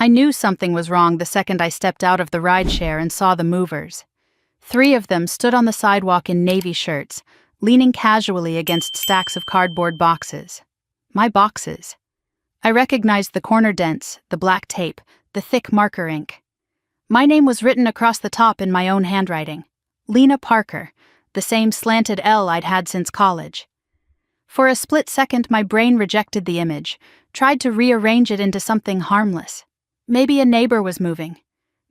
I knew something was wrong the second I stepped out of the rideshare and saw the movers. 3 of them stood on the sidewalk in navy shirts, leaning casually against stacks of cardboard boxes. My boxes. I recognized the corner dents, the black tape, the thick marker ink. My name was written across the top in my own handwriting. Lena Parker, the same slanted L I'd had since college. For a split second, my brain rejected the image, tried to rearrange it into something harmless. Maybe a neighbor was moving.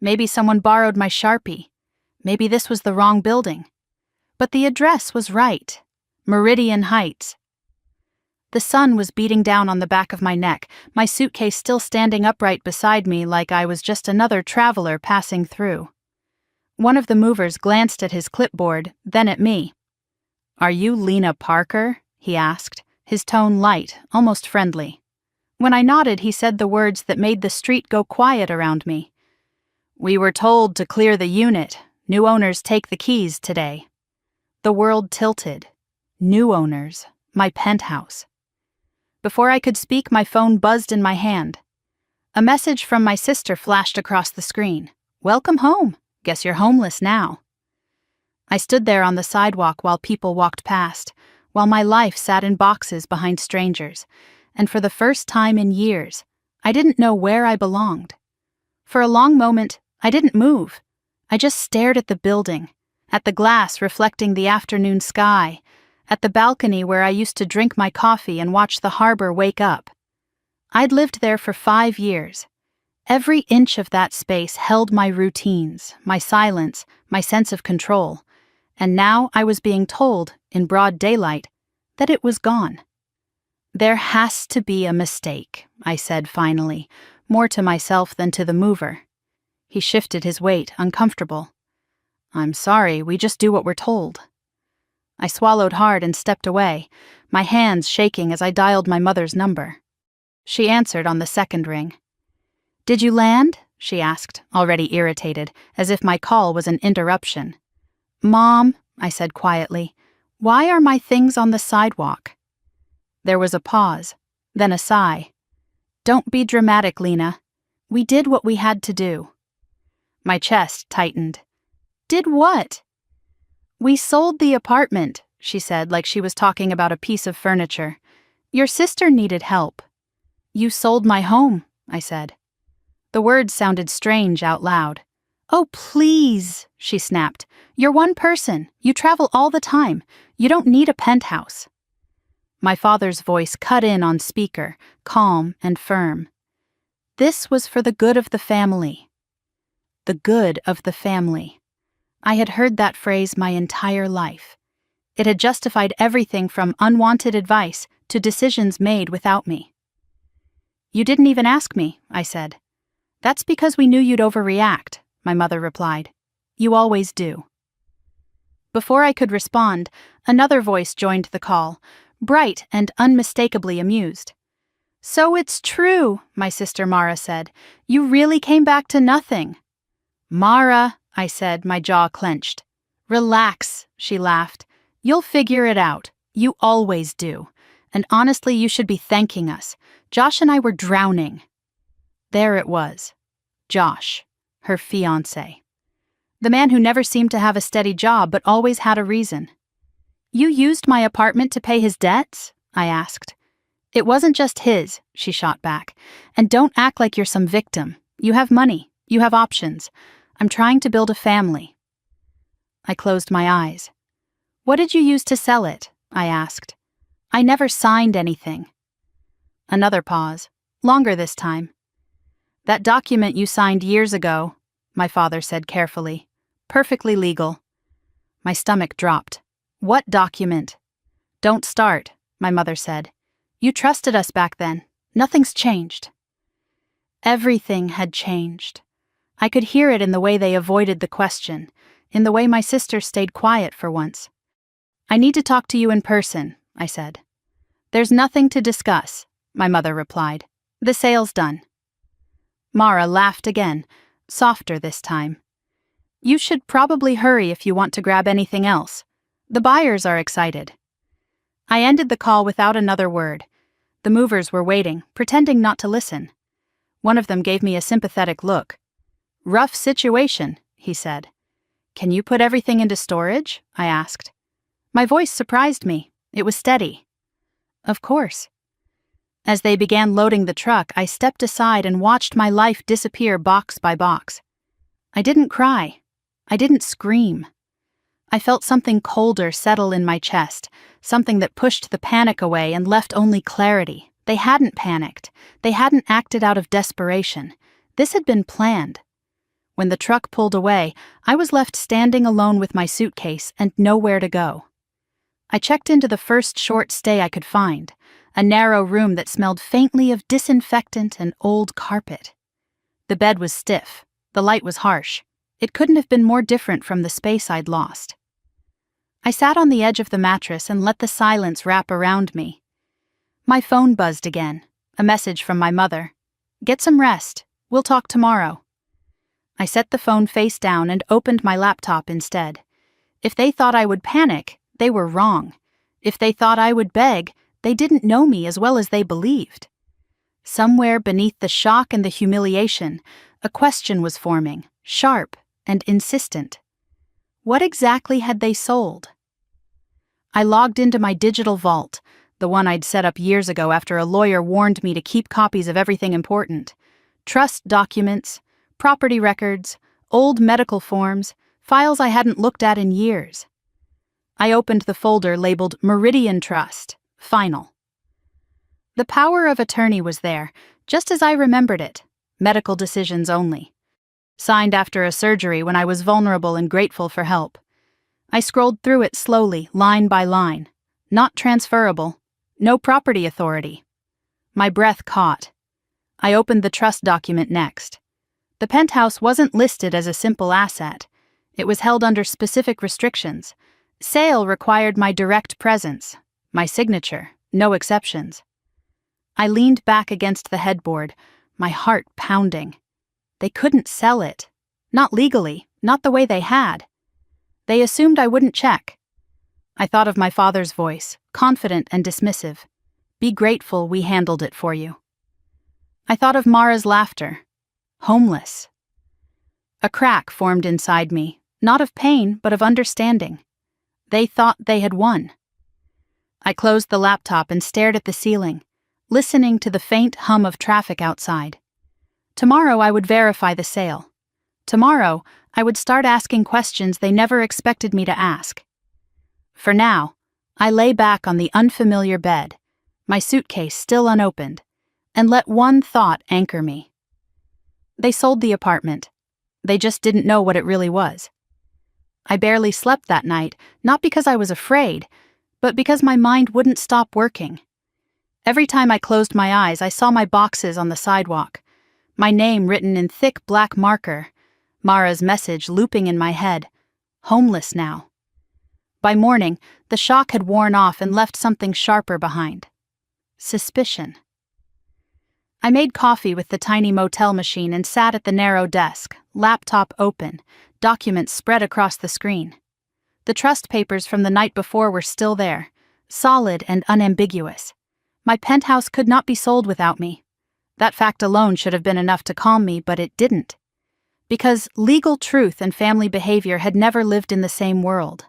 Maybe someone borrowed my Sharpie. Maybe this was the wrong building. But the address was right. Meridian Heights. The sun was beating down on the back of my neck, my suitcase still standing upright beside me like I was just another traveler passing through. One of the movers glanced at his clipboard, then at me. "Are you Lena Parker?" he asked, his tone light, almost friendly. When I nodded, he said the words that made the street go quiet around me. "We were told to clear the unit. New owners take the keys today." The world tilted. New owners. My penthouse. Before I could speak, my phone buzzed in my hand. A message from my sister flashed across the screen. "Welcome home. Guess you're homeless now." I stood there on the sidewalk while people walked past, while my life sat in boxes behind strangers, and for the first time in years, I didn't know where I belonged. For a long moment, I didn't move. I just stared at the building, at the glass reflecting the afternoon sky, at the balcony where I used to drink my coffee and watch the harbor wake up. I'd lived there for 5 years. Every inch of that space held my routines, my silence, my sense of control, and now I was being told, in broad daylight, that it was gone. "There has to be a mistake," I said finally, more to myself than to the mover. He shifted his weight, uncomfortable. "I'm sorry, we just do what we're told." I swallowed hard and stepped away, my hands shaking as I dialed my mother's number. She answered on the second ring. "Did you land?" she asked, already irritated, as if my call was an interruption. "Mom," I said quietly, "why are my things on the sidewalk?" There was a pause, then a sigh. "Don't be dramatic, Lena. We did what we had to do." My chest tightened. "Did what?" "We sold the apartment," she said like she was talking about a piece of furniture. "Your sister needed help." "You sold my home," I said. The words sounded strange out loud. "Oh, please," she snapped. "You're one person. You travel all the time. You don't need a penthouse." My father's voice cut in on speaker, calm and firm. This was for the good of the family. The good of the family. I had heard that phrase my entire life. It had justified everything from unwanted advice to decisions made without me. "You didn't even ask me," I said. "That's because we knew you'd overreact," my mother replied. "You always do." Before I could respond, another voice joined the call, bright and unmistakably amused. "So it's true," my sister Mara said. "You really came back to nothing." "Mara," I said, my jaw clenched. "Relax," she laughed. "You'll figure it out. You always do. And honestly, you should be thanking us. Josh and I were drowning." There it was. Josh, her fiancé. The man who never seemed to have a steady job but always had a reason. "You used my apartment to pay his debts?" I asked. "It wasn't just his," she shot back. "And don't act like you're some victim. You have money. You have options. I'm trying to build a family." I closed my eyes. "What did you use to sell it?" I asked. "I never signed anything." Another pause, longer this time. "That document you signed years ago," my father said carefully. "Perfectly legal." My stomach dropped. "What document?" "Don't start," my mother said. "You trusted us back then. Nothing's changed." Everything had changed. I could hear it in the way they avoided the question, in the way my sister stayed quiet for once. "I need to talk to you in person," I said. "There's nothing to discuss," my mother replied. "The sale's done." Mara laughed again, softer this time. "You should probably hurry if you want to grab anything else. The buyers are excited." I ended the call without another word. The movers were waiting, pretending not to listen. One of them gave me a sympathetic look. "Rough situation," he said. "Can you put everything into storage?" I asked. My voice surprised me. It was steady. "Of course." As they began loading the truck, I stepped aside and watched my life disappear box by box. I didn't cry. I didn't scream. I felt something colder settle in my chest, something that pushed the panic away and left only clarity. They hadn't panicked. They hadn't acted out of desperation. This had been planned. When the truck pulled away, I was left standing alone with my suitcase and nowhere to go. I checked into the first short stay I could find, a narrow room that smelled faintly of disinfectant and old carpet. The bed was stiff. The light was harsh. It couldn't have been more different from the space I'd lost. I sat on the edge of the mattress and let the silence wrap around me. My phone buzzed again, a message from my mother. "Get some rest. We'll talk tomorrow." I set the phone face down and opened my laptop instead. If they thought I would panic, they were wrong. If they thought I would beg, they didn't know me as well as they believed. Somewhere beneath the shock and the humiliation, a question was forming, sharp and insistent. What exactly had they sold? I logged into my digital vault, the one I'd set up years ago after a lawyer warned me to keep copies of everything important. Trust documents, property records, old medical forms, files I hadn't looked at in years. I opened the folder labeled Meridian Trust, Final. The power of attorney was there, just as I remembered it, medical decisions only. Signed after a surgery when I was vulnerable and grateful for help. I scrolled through it slowly, line by line. Not transferable. No property authority. My breath caught. I opened the trust document next. The penthouse wasn't listed as a simple asset. It was held under specific restrictions. Sale required my direct presence. My signature, no exceptions. I leaned back against the headboard, my heart pounding. They couldn't sell it. Not legally, not the way they had. They assumed I wouldn't check. I thought of my father's voice, confident and dismissive. "Be grateful we handled it for you." I thought of Mara's laughter. Homeless. A crack formed inside me, not of pain, but of understanding. They thought they had won. I closed the laptop and stared at the ceiling, listening to the faint hum of traffic outside. Tomorrow I would verify the sale. Tomorrow I would start asking questions they never expected me to ask. For now, I lay back on the unfamiliar bed, my suitcase still unopened, and let one thought anchor me. They sold the apartment. They just didn't know what it really was. I barely slept that night, not because I was afraid, but because my mind wouldn't stop working. Every time I closed my eyes, I saw my boxes on the sidewalk, my name written in thick black marker, Mara's message looping in my head, homeless now. By morning, the shock had worn off and left something sharper behind. Suspicion. I made coffee with the tiny motel machine and sat at the narrow desk, laptop open, documents spread across the screen. The trust papers from the night before were still there, solid and unambiguous. My penthouse could not be sold without me. That fact alone should have been enough to calm me, but it didn't. Because legal truth and family behavior had never lived in the same world.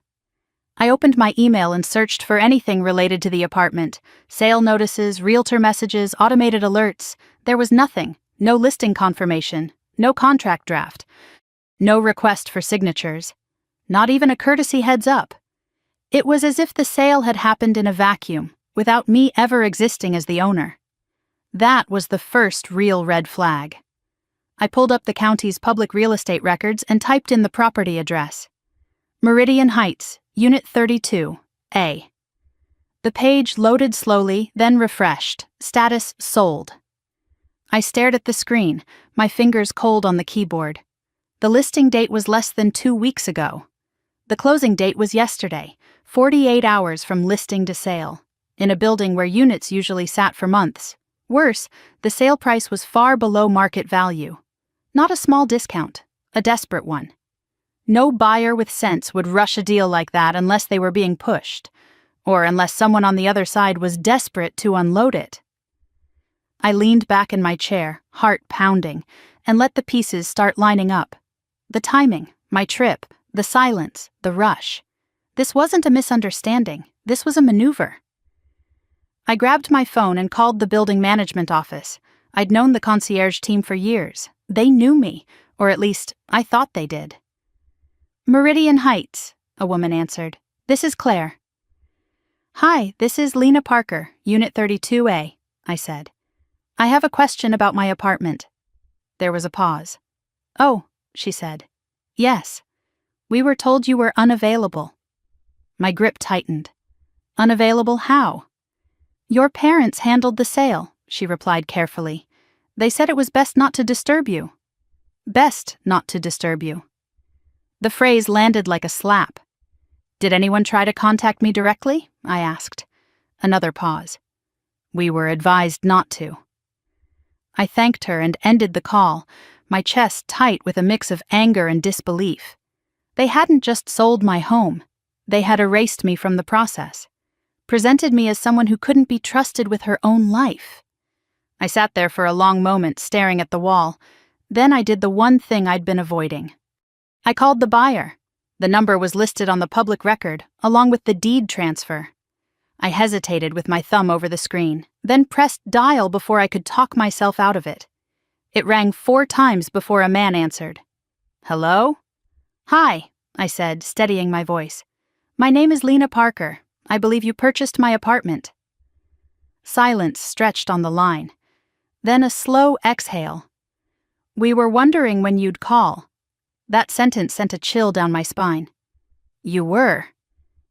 I opened my email and searched for anything related to the apartment. Sale notices, realtor messages, automated alerts. There was nothing. No listing confirmation. No contract draft. No request for signatures. Not even a courtesy heads up. It was as if the sale had happened in a vacuum, without me ever existing as the owner. That was the first real red flag. I pulled up the county's public real estate records and typed in the property address. Meridian Heights, Unit 32, A. The page loaded slowly, then refreshed. Status sold. I stared at the screen, my fingers cold on the keyboard. The listing date was less than 2 weeks ago. The closing date was yesterday, 48 hours from listing to sale, in a building where units usually sat for months. Worse, the sale price was far below market value. Not a small discount, a desperate one. No buyer with sense would rush a deal like that unless they were being pushed, or unless someone on the other side was desperate to unload it. I leaned back in my chair, heart pounding, and let the pieces start lining up. The timing, my trip, the silence, the rush. This wasn't a misunderstanding. This was a maneuver. I grabbed my phone and called the building management office. I'd known the concierge team for years. They knew me, or at least, I thought they did. Meridian Heights, a woman answered. This is Claire. Hi, this is Lena Parker, Unit 32A, I said. I have a question about my apartment. There was a pause. Oh, she said. Yes. We were told you were unavailable. My grip tightened. Unavailable how? Your parents handled the sale, she replied carefully. They said it was best not to disturb you. Best not to disturb you. The phrase landed like a slap. Did anyone try to contact me directly? I asked. Another pause. We were advised not to. I thanked her and ended the call, my chest tight with a mix of anger and disbelief. They hadn't just sold my home. They had erased me from the process, presented me as someone who couldn't be trusted with her own life. I sat there for a long moment staring at the wall. Then I did the one thing I'd been avoiding. I called the buyer. The number was listed on the public record, along with the deed transfer. I hesitated with my thumb over the screen, then pressed dial before I could talk myself out of it. It rang 4 times before a man answered. Hello? Hi, I said, steadying my voice. My name is Lena Parker. I believe you purchased my apartment. Silence stretched on the line. Then a slow exhale. We were wondering when you'd call. That sentence sent a chill down my spine. You were?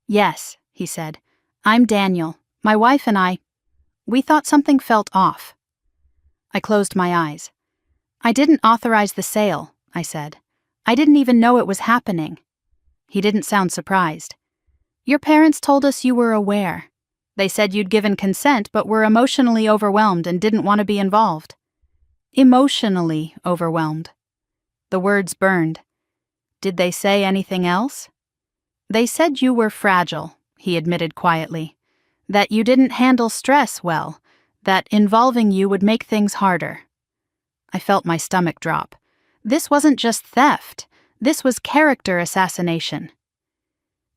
Yes, he said. I'm Daniel. My wife and we thought something felt off. I closed my eyes. I didn't authorize the sale, I said. I didn't even know it was happening. He didn't sound surprised. Your parents told us you were aware. They said you'd given consent but were emotionally overwhelmed and didn't want to be involved. Emotionally overwhelmed. The words burned. Did they say anything else? They said you were fragile, he admitted quietly. That you didn't handle stress well, that involving you would make things harder. I felt my stomach drop. This wasn't just theft. This was character assassination.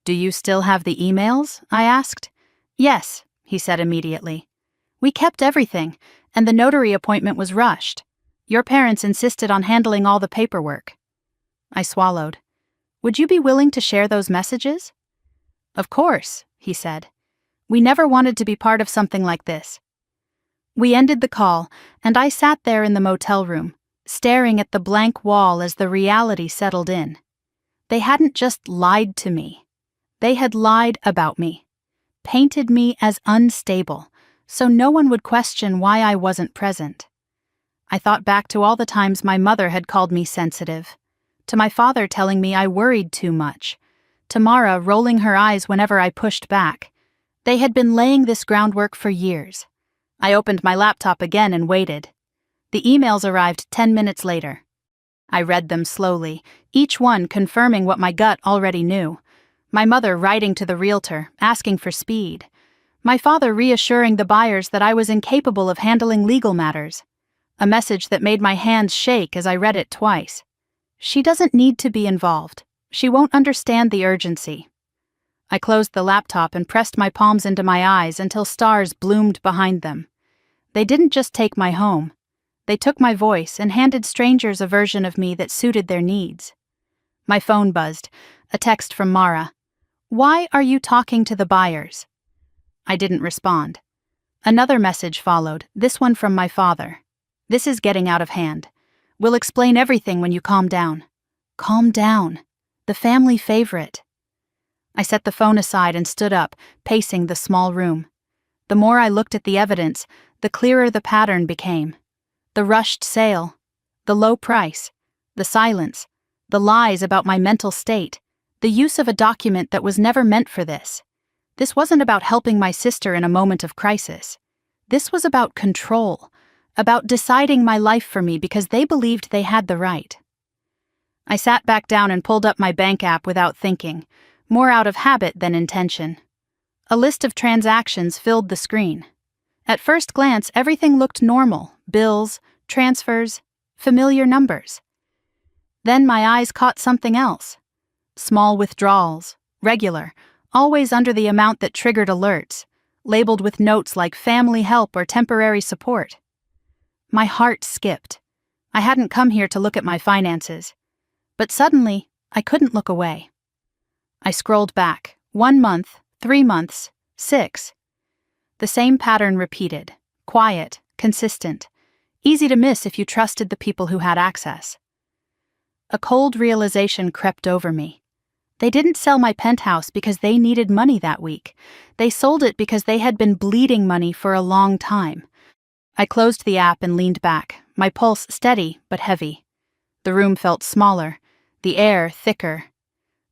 Do you still have the emails? I asked. Yes, he said immediately. We kept everything, and the notary appointment was rushed. Your parents insisted on handling all the paperwork. I swallowed. Would you be willing to share those messages? Of course, he said. We never wanted to be part of something like this. We ended the call, and I sat there in the motel room, staring at the blank wall as the reality settled in. They hadn't just lied to me. They had lied about me, painted me as unstable, so no one would question why I wasn't present. I thought back to all the times my mother had called me sensitive, to my father telling me I worried too much, to Mara rolling her eyes whenever I pushed back. They had been laying this groundwork for years. I opened my laptop again and waited. The emails arrived 10 minutes later. I read them slowly, each one confirming what my gut already knew. My mother writing to the realtor, asking for speed. My father reassuring the buyers that I was incapable of handling legal matters. A message that made my hands shake as I read it twice. She doesn't need to be involved. She won't understand the urgency. I closed the laptop and pressed my palms into my eyes until stars bloomed behind them. They didn't just take my home. They took my voice and handed strangers a version of me that suited their needs. My phone buzzed, a text from Mara. Why are you talking to the buyers? I didn't respond. Another message followed, this one from my father. This is getting out of hand. We'll explain everything when you calm down. Calm down. The family favorite. I set the phone aside and stood up, pacing the small room. The more I looked at the evidence, the clearer the pattern became. The rushed sale, the low price, the silence, the lies about my mental state, the use of a document that was never meant for this. This wasn't about helping my sister in a moment of crisis. This was about control, about deciding my life for me because they believed they had the right. I sat back down and pulled up my bank app without thinking, more out of habit than intention. A list of transactions filled the screen. At first glance, everything looked normal: bills, transfers, familiar numbers. Then my eyes caught something else. Small withdrawals, regular, always under the amount that triggered alerts, labeled with notes like family help or temporary support. My heart skipped. I hadn't come here to look at my finances. But suddenly, I couldn't look away. I scrolled back. 1 month, 3 months, 6. The same pattern repeated. Quiet, consistent. Easy to miss if you trusted the people who had access. A cold realization crept over me. They didn't sell my penthouse because they needed money that week. They sold it because they had been bleeding money for a long time. I closed the app and leaned back, my pulse steady but heavy. The room felt smaller, the air thicker.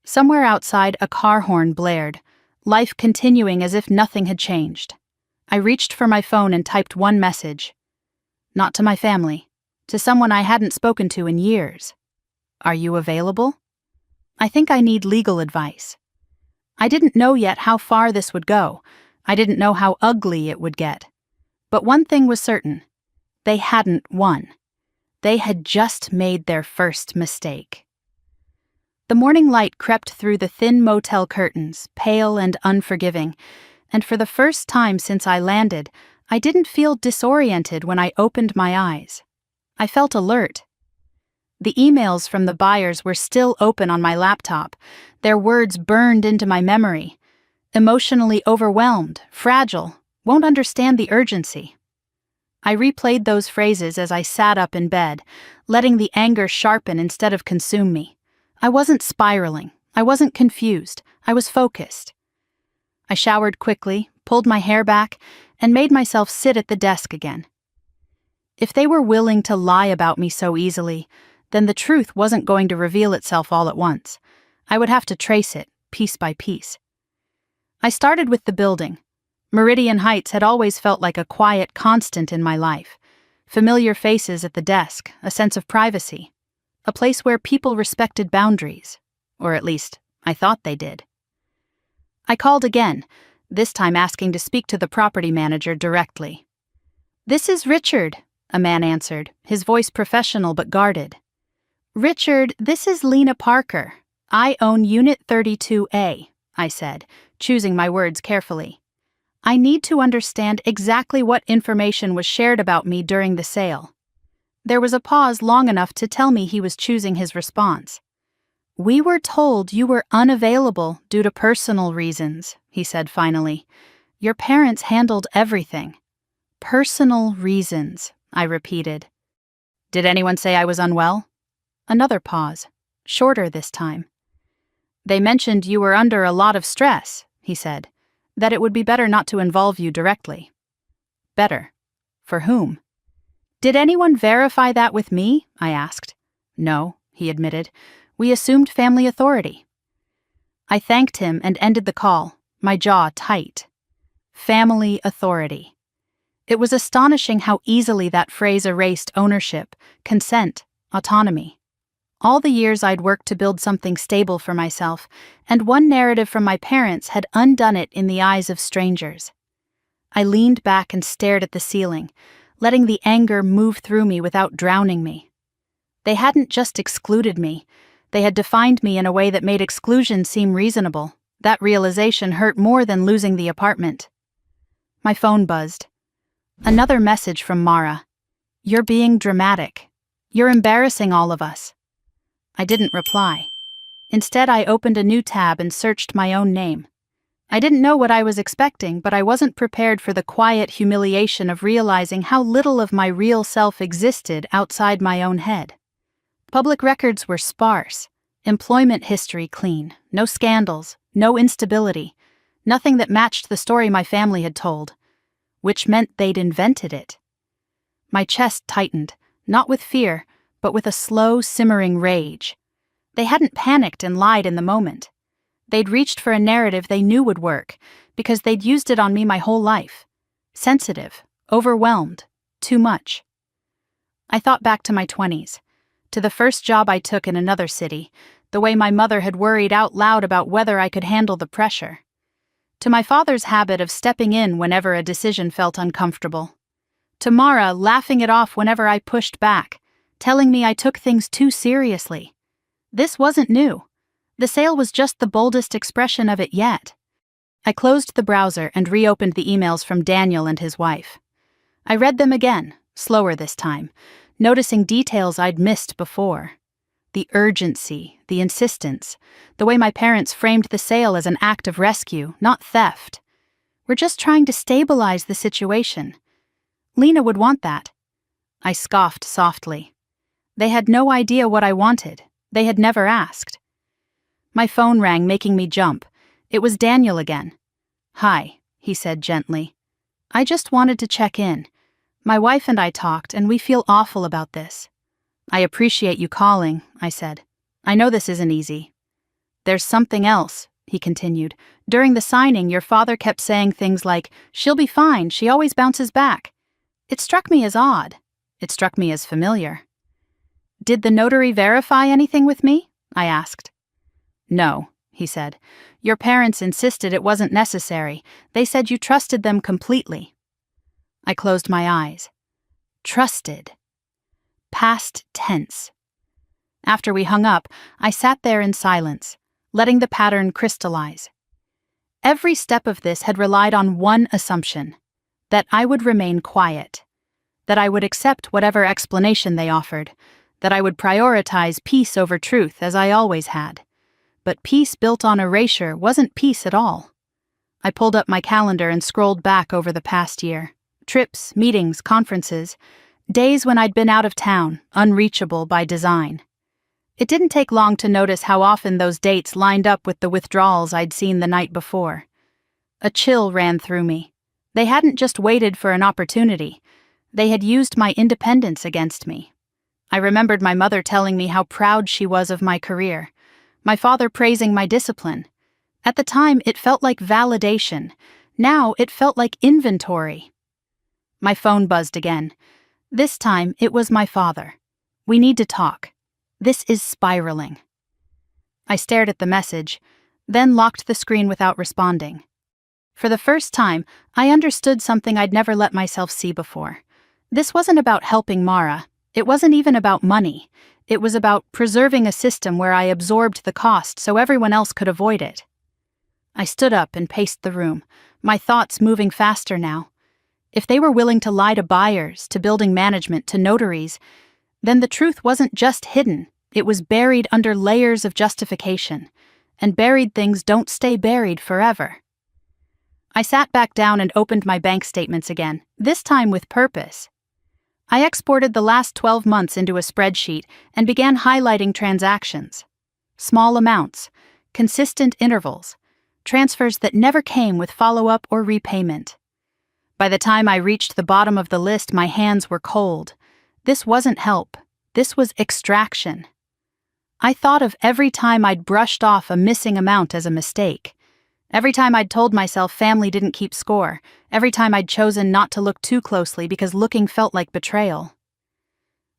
Somewhere outside, a car horn blared, life continuing as if nothing had changed. I reached for my phone and typed one message. Not to my family, to someone I hadn't spoken to in years. Are you available? I think I need legal advice. I didn't know yet how far this would go. I didn't know how ugly it would get. But one thing was certain. They hadn't won. They had just made their first mistake. The morning light crept through the thin motel curtains, pale and unforgiving, and for the first time since I landed, I didn't feel disoriented when I opened my eyes. I felt alert. The emails from the buyers were still open on my laptop, their words burned into my memory. Emotionally overwhelmed, fragile, won't understand the urgency. I replayed those phrases as I sat up in bed, letting the anger sharpen instead of consume me. I wasn't spiraling. I wasn't confused. I was focused. I showered quickly, pulled my hair back, and made myself sit at the desk again. If they were willing to lie about me so easily, then the truth wasn't going to reveal itself all at once. I would have to trace it, piece by piece. I started with the building. Meridian Heights had always felt like a quiet constant in my life. Familiar faces at the desk, a sense of privacy. A place where people respected boundaries. Or at least, I thought they did. I called again, this time asking to speak to the property manager directly. "This is Richard," a man answered, his voice professional but guarded. "Richard, this is Lena Parker. I own Unit 32A, I said, choosing my words carefully. I need to understand exactly what information was shared about me during the sale. There was a pause long enough to tell me he was choosing his response. "We were told you were unavailable due to personal reasons," he said finally. "Your parents handled everything." "Personal reasons," I repeated. "Did anyone say I was unwell?" Another pause, shorter this time. "They mentioned you were under a lot of stress," he said, "that it would be better not to involve you directly." Better? For whom? "Did anyone verify that with me?" I asked. "No," he admitted. "We assumed family authority." I thanked him and ended the call, my jaw tight. Family authority. It was astonishing how easily that phrase erased ownership, consent, autonomy. All the years I'd worked to build something stable for myself, and one narrative from my parents had undone it in the eyes of strangers. I leaned back and stared at the ceiling, letting the anger move through me without drowning me. They hadn't just excluded me. They had defined me in a way that made exclusion seem reasonable. That realization hurt more than losing the apartment. My phone buzzed. Another message from Mara. "You're being dramatic. You're embarrassing all of us." I didn't reply. Instead, I opened a new tab and searched my own name. I didn't know what I was expecting, but I wasn't prepared for the quiet humiliation of realizing how little of my real self existed outside my own head. Public records were sparse, employment history clean, no scandals, no instability, nothing that matched the story my family had told, which meant they'd invented it. My chest tightened, not with fear, but with a slow, simmering rage. They hadn't panicked and lied in the moment. They'd reached for a narrative they knew would work, because they'd used it on me my whole life. Sensitive, overwhelmed, too much. I thought back to my 20s, to the first job I took in another city, the way my mother had worried out loud about whether I could handle the pressure. to my father's habit of stepping in whenever a decision felt uncomfortable, to Mara laughing it off whenever I pushed back, telling me I took things too seriously. This wasn't new. The sale was just the boldest expression of it yet. I closed the browser and reopened the emails from Daniel and his wife. I read them again, slower this time, noticing details I'd missed before. The urgency, the insistence, the way my parents framed the sale as an act of rescue, not theft. We're just trying to stabilize the situation. Lena would want that. I scoffed softly. They had no idea what I wanted. They had never asked. My phone rang, making me jump. It was Daniel again. "Hi," he said gently. "I just wanted to check in. My wife and I talked, and we feel awful about this." "I appreciate you calling," I said. "I know this isn't easy." "There's something else," he continued. "During the signing, your father kept saying things like, 'She'll be fine, she always bounces back.' It struck me as odd. It struck me as familiar." "Did the notary verify anything with me?" I asked. "No," he said. "Your parents insisted it wasn't necessary. They said you trusted them completely." I closed my eyes. Trusted. Past tense. After we hung up, I sat there in silence, letting the pattern crystallize. Every step of this had relied on one assumption: that I would remain quiet, that I would accept whatever explanation they offered, that I would prioritize peace over truth as I always had. But peace built on erasure wasn't peace at all. I pulled up my calendar and scrolled back over the past year. Trips, meetings, conferences, days when I'd been out of town, unreachable by design. It didn't take long to notice how often those dates lined up with the withdrawals I'd seen the night before. A chill ran through me. They hadn't just waited for an opportunity. They had used my independence against me. I remembered my mother telling me how proud she was of my career, my father praising my discipline. At the time, it felt like validation. Now, it felt like inventory. My phone buzzed again. This time, it was my father. "We need to talk. This is spiraling." I stared at the message, then locked the screen without responding. For the first time, I understood something I'd never let myself see before. This wasn't about helping Mara. It wasn't even about money. It was about preserving a system where I absorbed the cost so everyone else could avoid it. I stood up and paced the room, my thoughts moving faster now. If they were willing to lie to buyers, to building management, to notaries, then the truth wasn't just hidden, it was buried under layers of justification, and buried things don't stay buried forever. I sat back down and opened my bank statements again, this time with purpose. I exported the last 12 months into a spreadsheet and began highlighting transactions. Small amounts, consistent intervals, transfers that never came with follow-up or repayment. By the time I reached the bottom of the list, my hands were cold. This wasn't help. This was extraction. I thought of every time I'd brushed off a missing amount as a mistake. Every time I'd told myself family didn't keep score. Every time I'd chosen not to look too closely because looking felt like betrayal.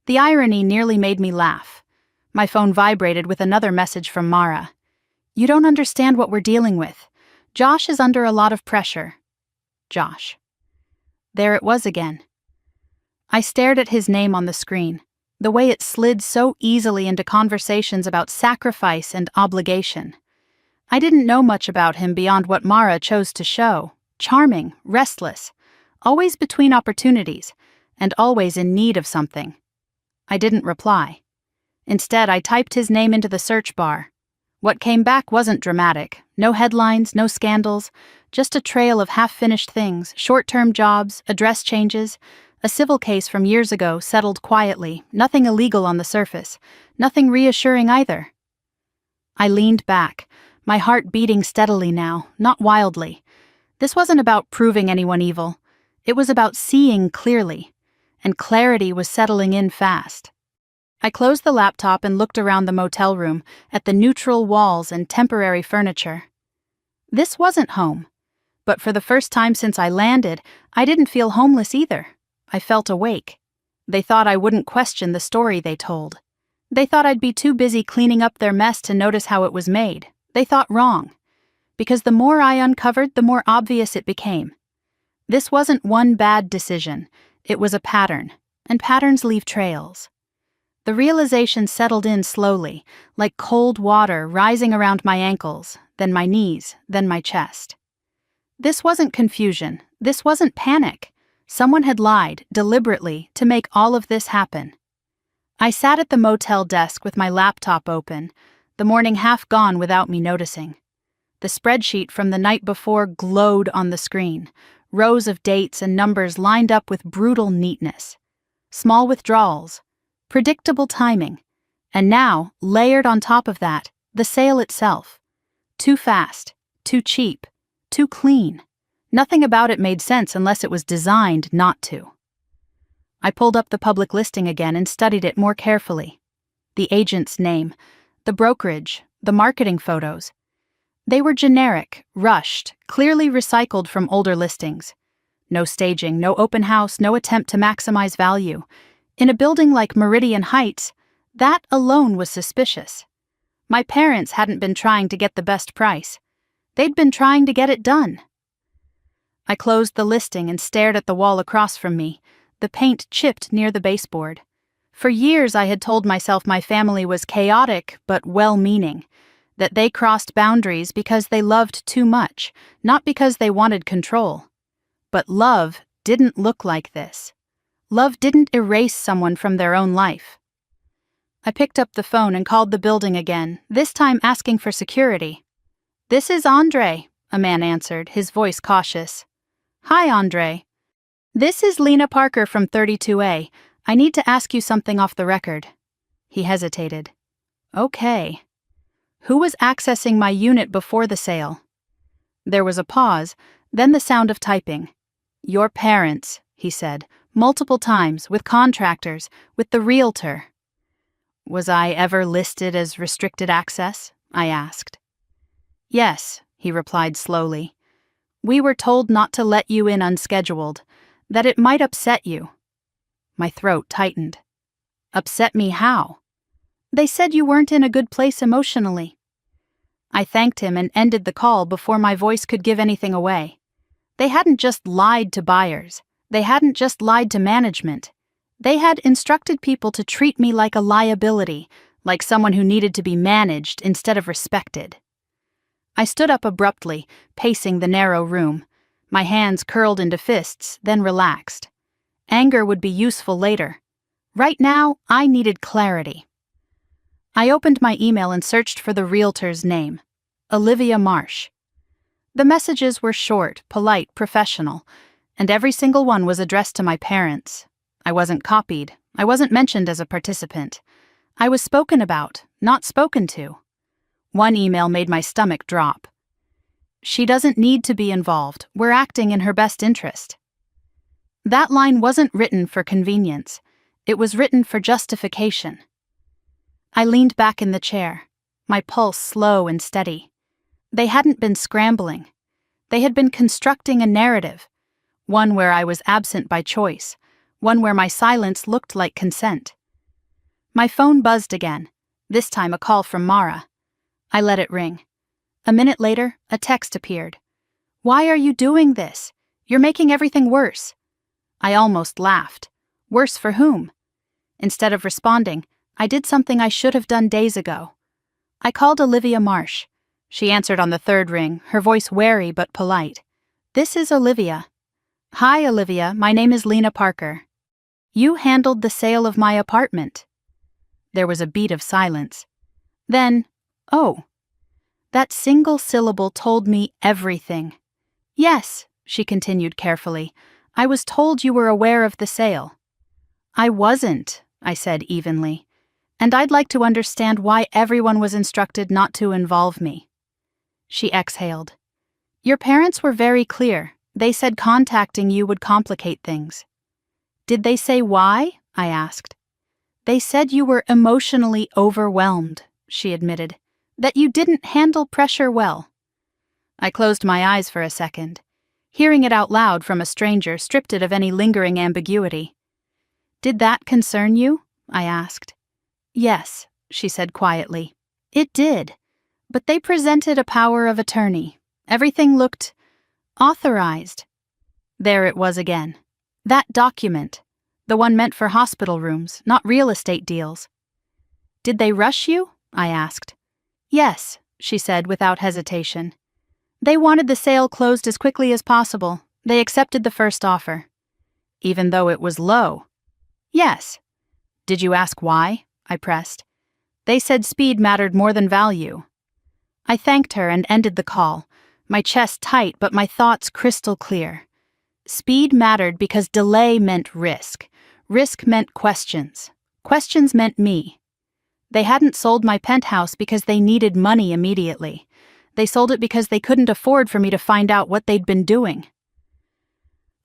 The irony nearly made me laugh. My phone vibrated with another message from Mara. "You don't understand what we're dealing with. Josh is under a lot of pressure." Josh. There it was again. I stared at his name on the screen, the way it slid so easily into conversations about sacrifice and obligation. I didn't know much about him beyond what Mara chose to show: charming, restless, always between opportunities, and always in need of something. I didn't reply. Instead, I typed his name into the search bar. What came back wasn't dramatic. No headlines, no scandals, just a trail of half-finished things, short-term jobs, address changes, a civil case from years ago settled quietly, nothing illegal on the surface, nothing reassuring either. I leaned back, my heart beating steadily now, not wildly. This wasn't about proving anyone evil. It was about seeing clearly, and clarity was settling in fast. I closed the laptop and looked around the motel room at the neutral walls and temporary furniture. This wasn't home, but for the first time since I landed, I didn't feel homeless either. I felt awake. They thought I wouldn't question the story they told. They thought I'd be too busy cleaning up their mess to notice how it was made. They thought wrong. because the more I uncovered, the more obvious it became. This wasn't one bad decision, it was a pattern, and patterns leave trails. The realization settled in slowly, like cold water rising around my ankles, then my knees, then my chest. This wasn't confusion, this wasn't panic. Someone had lied, deliberately, to make all of this happen. I sat at the motel desk with my laptop open, the morning half gone without me noticing. The spreadsheet from the night before glowed on the screen, rows of dates and numbers lined up with brutal neatness. Small withdrawals, predictable timing, and now, layered on top of that, the sale itself. Too fast, too cheap, too clean. Nothing about it made sense unless it was designed not to. I pulled up the public listing again and studied it more carefully. The agent's name, the brokerage, the marketing photos. They were generic, rushed, clearly recycled from older listings. No staging, no open house, no attempt to maximize value. In a building like Meridian Heights, that alone was suspicious. My parents hadn't been trying to get the best price. They'd been trying to get it done. I closed the listing and stared at the wall across from me, the paint chipped near the baseboard. For years I had told myself my family was chaotic but well-meaning, that they crossed boundaries because they loved too much, not because they wanted control. But love didn't look like this. Love didn't erase someone from their own life. I picked up the phone and called the building again, this time asking for security. "This is Andre," a man answered, his voice cautious. "Hi, Andre. This is Lena Parker from 32A. I need to ask you something off the record." He hesitated. "Okay. Who was accessing my unit before the sale?" There was a pause, then the sound of typing. "Your parents," he said, multiple times, with contractors, with the realtor. "Was I ever listed as restricted access?" I asked. "Yes," he replied slowly. "We were told not to let you in unscheduled, that it might upset you." My throat tightened. "Upset me how?" "They said you weren't in a good place emotionally." I thanked him and ended the call before my voice could give anything away. They hadn't just lied to buyers. They hadn't just lied to management. They had instructed people to treat me like a liability, like someone who needed to be managed instead of respected. I stood up abruptly, pacing the narrow room. My hands curled into fists, then relaxed. Anger would be useful later. Right now, I needed clarity. I opened my email and searched for the realtor's name, Olivia Marsh. The messages were short, polite, professional, and every single one was addressed to my parents. I wasn't copied. I wasn't mentioned as a participant. I was spoken about, not spoken to. One email made my stomach drop. "She doesn't need to be involved. We're acting in her best interest." That line wasn't written for convenience. It was written for justification. I leaned back in the chair, my pulse slow and steady. They hadn't been scrambling. They had been constructing a narrative, one where I was absent by choice, one where my silence looked like consent. My phone buzzed again, this time a call from Mara. I let it ring. A minute later, a text appeared. "Why are you doing this? You're making everything worse." I almost laughed. Worse for whom? Instead of responding, I did something I should have done days ago. I called Olivia Marsh. She answered on the third ring, her voice wary but polite. "This is Olivia." "Hi, Olivia, my name is Lena Parker. You handled the sale of my apartment." There was a beat of silence. Then, "Oh." That single syllable told me everything. "Yes," she continued carefully, "I was told you were aware of the sale." "I wasn't," I said evenly. "And I'd like to understand why everyone was instructed not to involve me." She exhaled. "Your parents were very clear. They said contacting you would complicate things." "Did they say why?" I asked. "They said you were emotionally overwhelmed," she admitted, "that you didn't handle pressure well." I closed my eyes for a second. Hearing it out loud from a stranger stripped it of any lingering ambiguity. "Did that concern you?" I asked. "Yes," she said quietly. "It did. But they presented a power of attorney. Everything looked authorized. There it was again. That document. The one meant for hospital rooms, not real estate deals. Did they rush you? I asked. Yes, she said without hesitation. They wanted the sale closed as quickly as possible. They accepted the first offer. Even though it was low? Yes. Did you ask why? I pressed. They said speed mattered more than value. I thanked her and ended the call, my chest tight but my thoughts crystal clear. Speed mattered because delay meant risk. Risk meant questions. Questions meant me. They hadn't sold my penthouse because they needed money immediately. They sold it because they couldn't afford for me to find out what they'd been doing.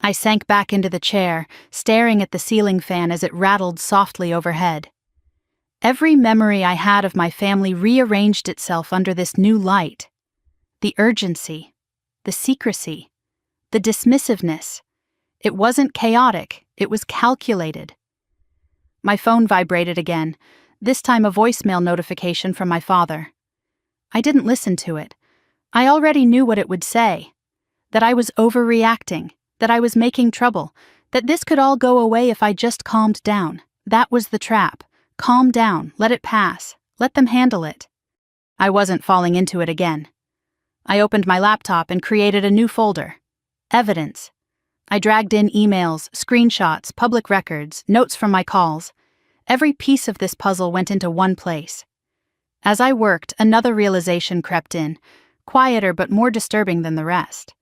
I sank back into the chair, staring at the ceiling fan as it rattled softly overhead. Every memory I had of my family rearranged itself under this new light. The urgency, the secrecy, the dismissiveness. It wasn't chaotic, it was calculated. My phone vibrated again, this time a voicemail notification from my father. I didn't listen to it. I already knew what it would say. That I was overreacting, that I was making trouble, that this could all go away if I just calmed down. That was the trap. Calm down, let it pass, let them handle it. I wasn't falling into it again. I opened my laptop and created a new folder. Evidence. I dragged in emails, screenshots, public records, notes from my calls. Every piece of this puzzle went into one place. As I worked, another realization crept in, quieter but more disturbing than the rest.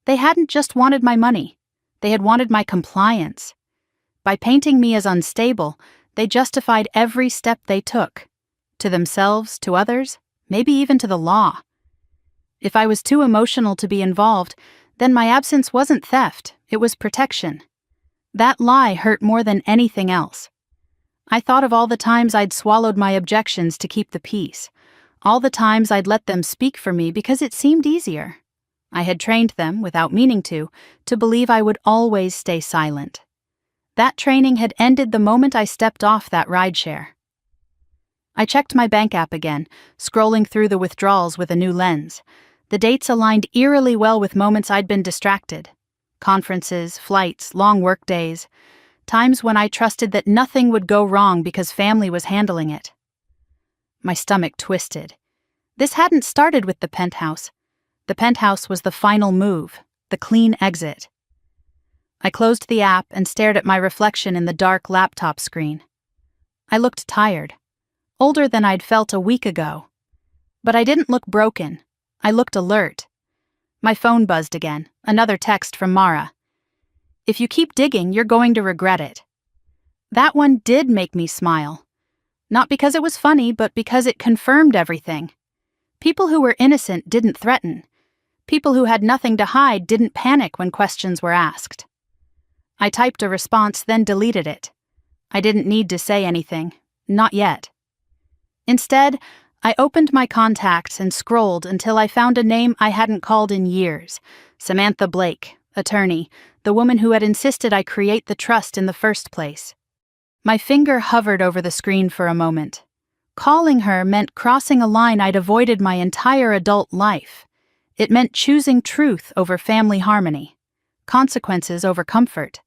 They hadn't just wanted my money. They had wanted my compliance. By painting me as unstable, they justified every step they took. To themselves, to others, maybe even to the law. If I was too emotional to be involved, then my absence wasn't theft, it was protection. That lie hurt more than anything else. I thought of all the times I'd swallowed my objections to keep the peace, all the times I'd let them speak for me because it seemed easier. I had trained them, without meaning to believe I would always stay silent. That training had ended the moment I stepped off that rideshare. I checked my bank app again, scrolling through the withdrawals with a new lens. The dates aligned eerily well with moments I'd been distracted. Conferences, flights, long work days. Times when I trusted that nothing would go wrong because family was handling it. My stomach twisted. This hadn't started with the penthouse. The penthouse was the final move, the clean exit. I closed the app and stared at my reflection in the dark laptop screen. I looked tired, older than I'd felt a week ago. But I didn't look broken. I looked alert. My phone buzzed again, another text from Mara. If you keep digging, you're going to regret it. That one did make me smile. Not because it was funny, but because it confirmed everything. People who were innocent didn't threaten. People who had nothing to hide didn't panic when questions were asked. I typed a response, then deleted it. I didn't need to say anything. Not yet. Instead, I opened my contacts and scrolled until I found a name I hadn't called in years. Samantha Blake, attorney, the woman who had insisted I create the trust in the first place. My finger hovered over the screen for a moment. Calling her meant crossing a line I'd avoided my entire adult life. It meant choosing truth over family harmony, consequences over comfort.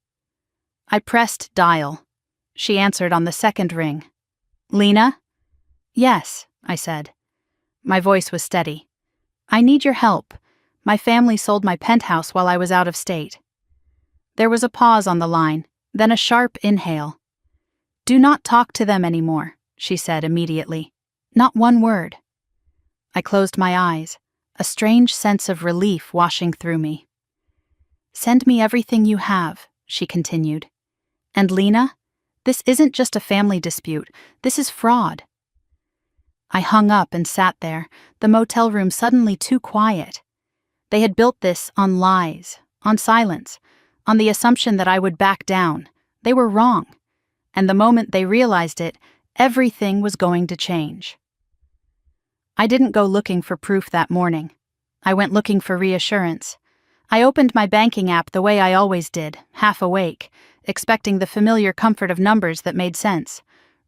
I pressed dial. She answered on the second ring. Lena? Yes, I said. My voice was steady. I need your help. My family sold my penthouse while I was out of state. There was a pause on the line, then a sharp inhale. Do not talk to them anymore, she said immediately. Not one word. I closed my eyes, a strange sense of relief washing through me. Send me everything you have, she continued. And Lena, this isn't just a family dispute, this is fraud. I hung up and sat there, the motel room suddenly too quiet. They had built this on lies, on silence, on the assumption that I would back down. They were wrong. And the moment they realized it, everything was going to change. I didn't go looking for proof that morning. I went looking for reassurance. I opened my banking app the way I always did, half awake, expecting the familiar comfort of numbers that made sense.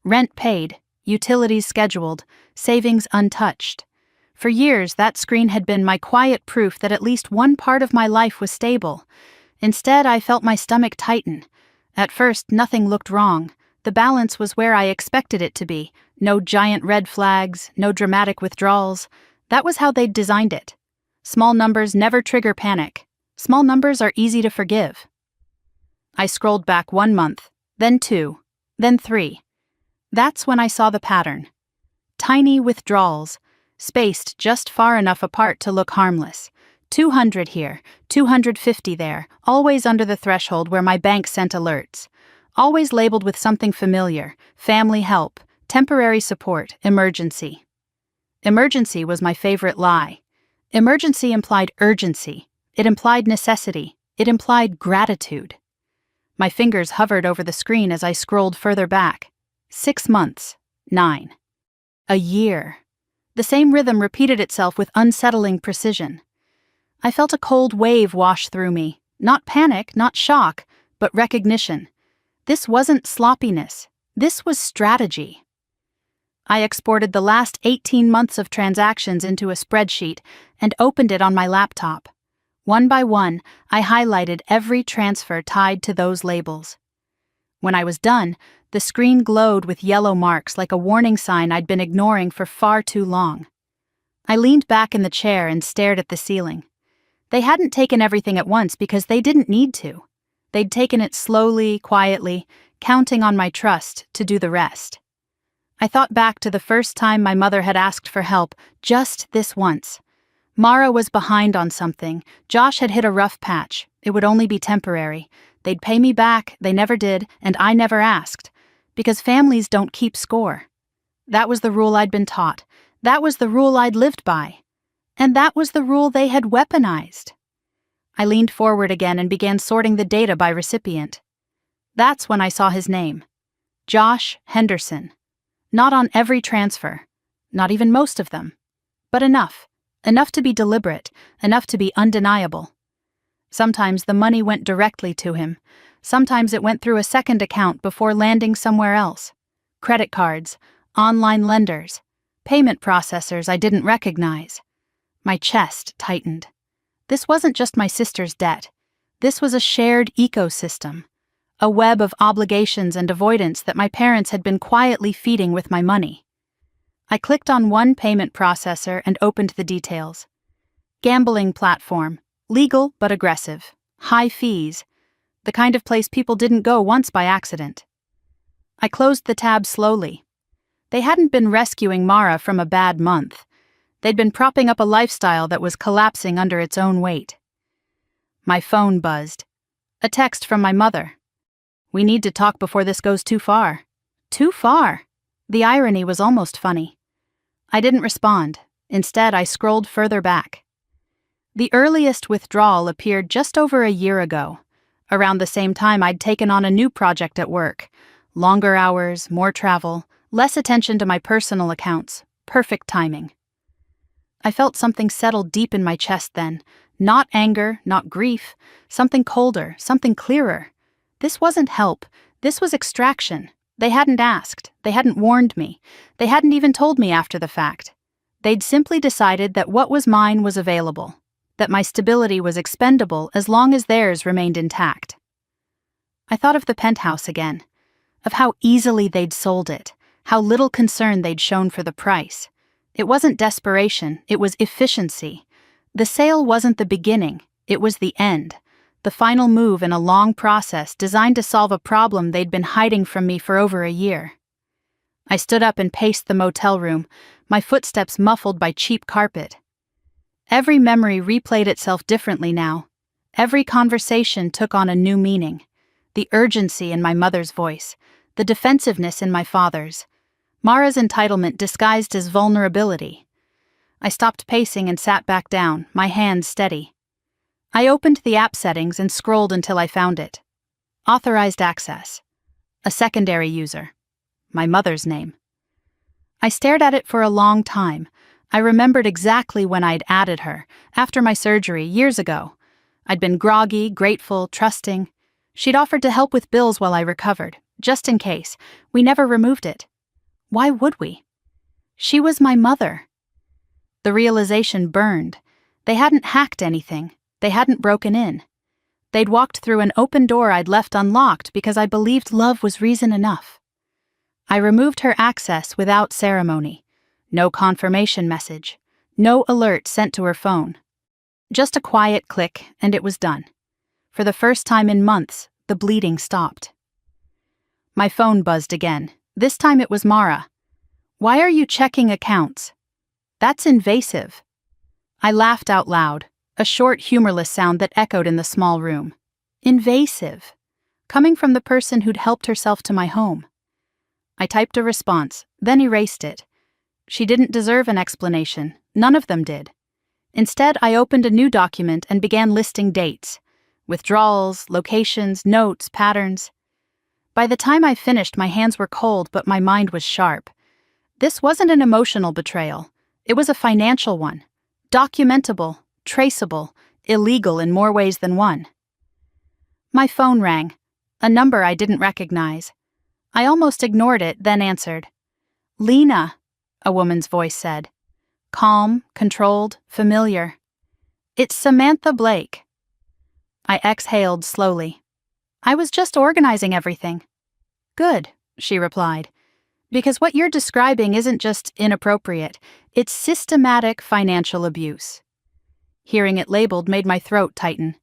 Rent paid, utilities scheduled, savings untouched. For years, that screen had been my quiet proof that at least one part of my life was stable. Instead, I felt my stomach tighten. At first, nothing looked wrong. The balance was where I expected it to be. No giant red flags, no dramatic withdrawals. That was how they'd designed it. Small numbers never trigger panic. Small numbers are easy to forgive. I scrolled back 1 month, then 2, then 3. That's when I saw the pattern. Tiny withdrawals, spaced just far enough apart to look harmless. 200 here, 250 there, always under the threshold where my bank sent alerts. Always labeled with something familiar: family help, temporary support, emergency. Emergency was my favorite lie. Emergency implied urgency. It implied necessity. It implied gratitude. My fingers hovered over the screen as I scrolled further back. 6 months. 9. A year. The same rhythm repeated itself with unsettling precision. I felt a cold wave wash through me. Not panic, not shock, but recognition. This wasn't sloppiness. This was strategy. I exported the last 18 months of transactions into a spreadsheet and opened it on my laptop. One by one, I highlighted every transfer tied to those labels. When I was done, the screen glowed with yellow marks like a warning sign I'd been ignoring for far too long. I leaned back in the chair and stared at the ceiling. They hadn't taken everything at once because they didn't need to. They'd taken it slowly, quietly, counting on my trust to do the rest. I thought back to the first time my mother had asked for help, just this once. Mara was behind on something. Josh had hit a rough patch. It would only be temporary. They'd pay me back, they never did, and I never asked. Because families don't keep score. That was the rule I'd been taught. That was the rule I'd lived by. And that was the rule they had weaponized. I leaned forward again and began sorting the data by recipient. That's when I saw his name. Josh Henderson. Not on every transfer. Not even most of them. But enough. Enough to be deliberate. Enough to be undeniable. Sometimes the money went directly to him. Sometimes it went through a second account before landing somewhere else. Credit cards, online lenders, payment processors I didn't recognize. My chest tightened. This wasn't just my sister's debt. This was a shared ecosystem. A web of obligations and avoidance that my parents had been quietly feeding with my money. I clicked on one payment processor and opened the details. Gambling platform, legal but aggressive, high fees, the kind of place people didn't go once by accident. I closed the tab slowly. They hadn't been rescuing Mara from a bad month. They'd been propping up a lifestyle that was collapsing under its own weight. My phone buzzed. A text from my mother. "We need to talk before this goes too far." Too far. The irony was almost funny. I didn't respond. Instead, I scrolled further back. The earliest withdrawal appeared just over a year ago. Around the same time I'd taken on a new project at work. Longer hours, more travel, less attention to my personal accounts. Perfect timing. I felt something settle deep in my chest then. Not anger, not grief. Something colder, something clearer. This wasn't help. This was extraction. They hadn't asked. They hadn't warned me. They hadn't even told me after the fact. They'd simply decided that what was mine was available. That my stability was expendable as long as theirs remained intact. I thought of the penthouse again. Of how easily they'd sold it. How little concern they'd shown for the price. It wasn't desperation, it was efficiency. The sale wasn't the beginning, it was the end. The final move in a long process designed to solve a problem they'd been hiding from me for over a year. I stood up and paced the motel room, my footsteps muffled by cheap carpet. Every memory replayed itself differently now. Every conversation took on a new meaning. The urgency in my mother's voice, the defensiveness in my father's. Mara's entitlement disguised as vulnerability. I stopped pacing and sat back down, my hands steady. I opened the app settings and scrolled until I found it. Authorized access. A secondary user. My mother's name. I stared at it for a long time. I remembered exactly when I'd added her, after my surgery years ago. I'd been groggy, grateful, trusting. She'd offered to help with bills while I recovered, just in case. We never removed it. Why would we? She was my mother. The realization burned. They hadn't hacked anything. They hadn't broken in. They'd walked through an open door I'd left unlocked because I believed love was reason enough. I removed her access without ceremony. No confirmation message. No alert sent to her phone. Just a quiet click, and it was done. For the first time in months, the bleeding stopped. My phone buzzed again. This time it was Mara. "Why are you checking accounts?" "That's invasive." I laughed out loud, a short, humorless sound that echoed in the small room. Invasive. Coming from the person who'd helped herself to my home. I typed a response, then erased it. She didn't deserve an explanation. None of them did. Instead, I opened a new document and began listing dates. Withdrawals, locations, notes, patterns. By the time I finished, my hands were cold, but my mind was sharp. This wasn't an emotional betrayal. It was a financial one. Documentable, traceable, illegal in more ways than one. My phone rang. A number I didn't recognize. I almost ignored it, then answered. "Lena," a woman's voice said. Calm, controlled, familiar. "It's Samantha Blake." I exhaled slowly. "I was just organizing everything." "Good," she replied. "Because what you're describing isn't just inappropriate, it's systematic financial abuse." Hearing it labeled made my throat tighten.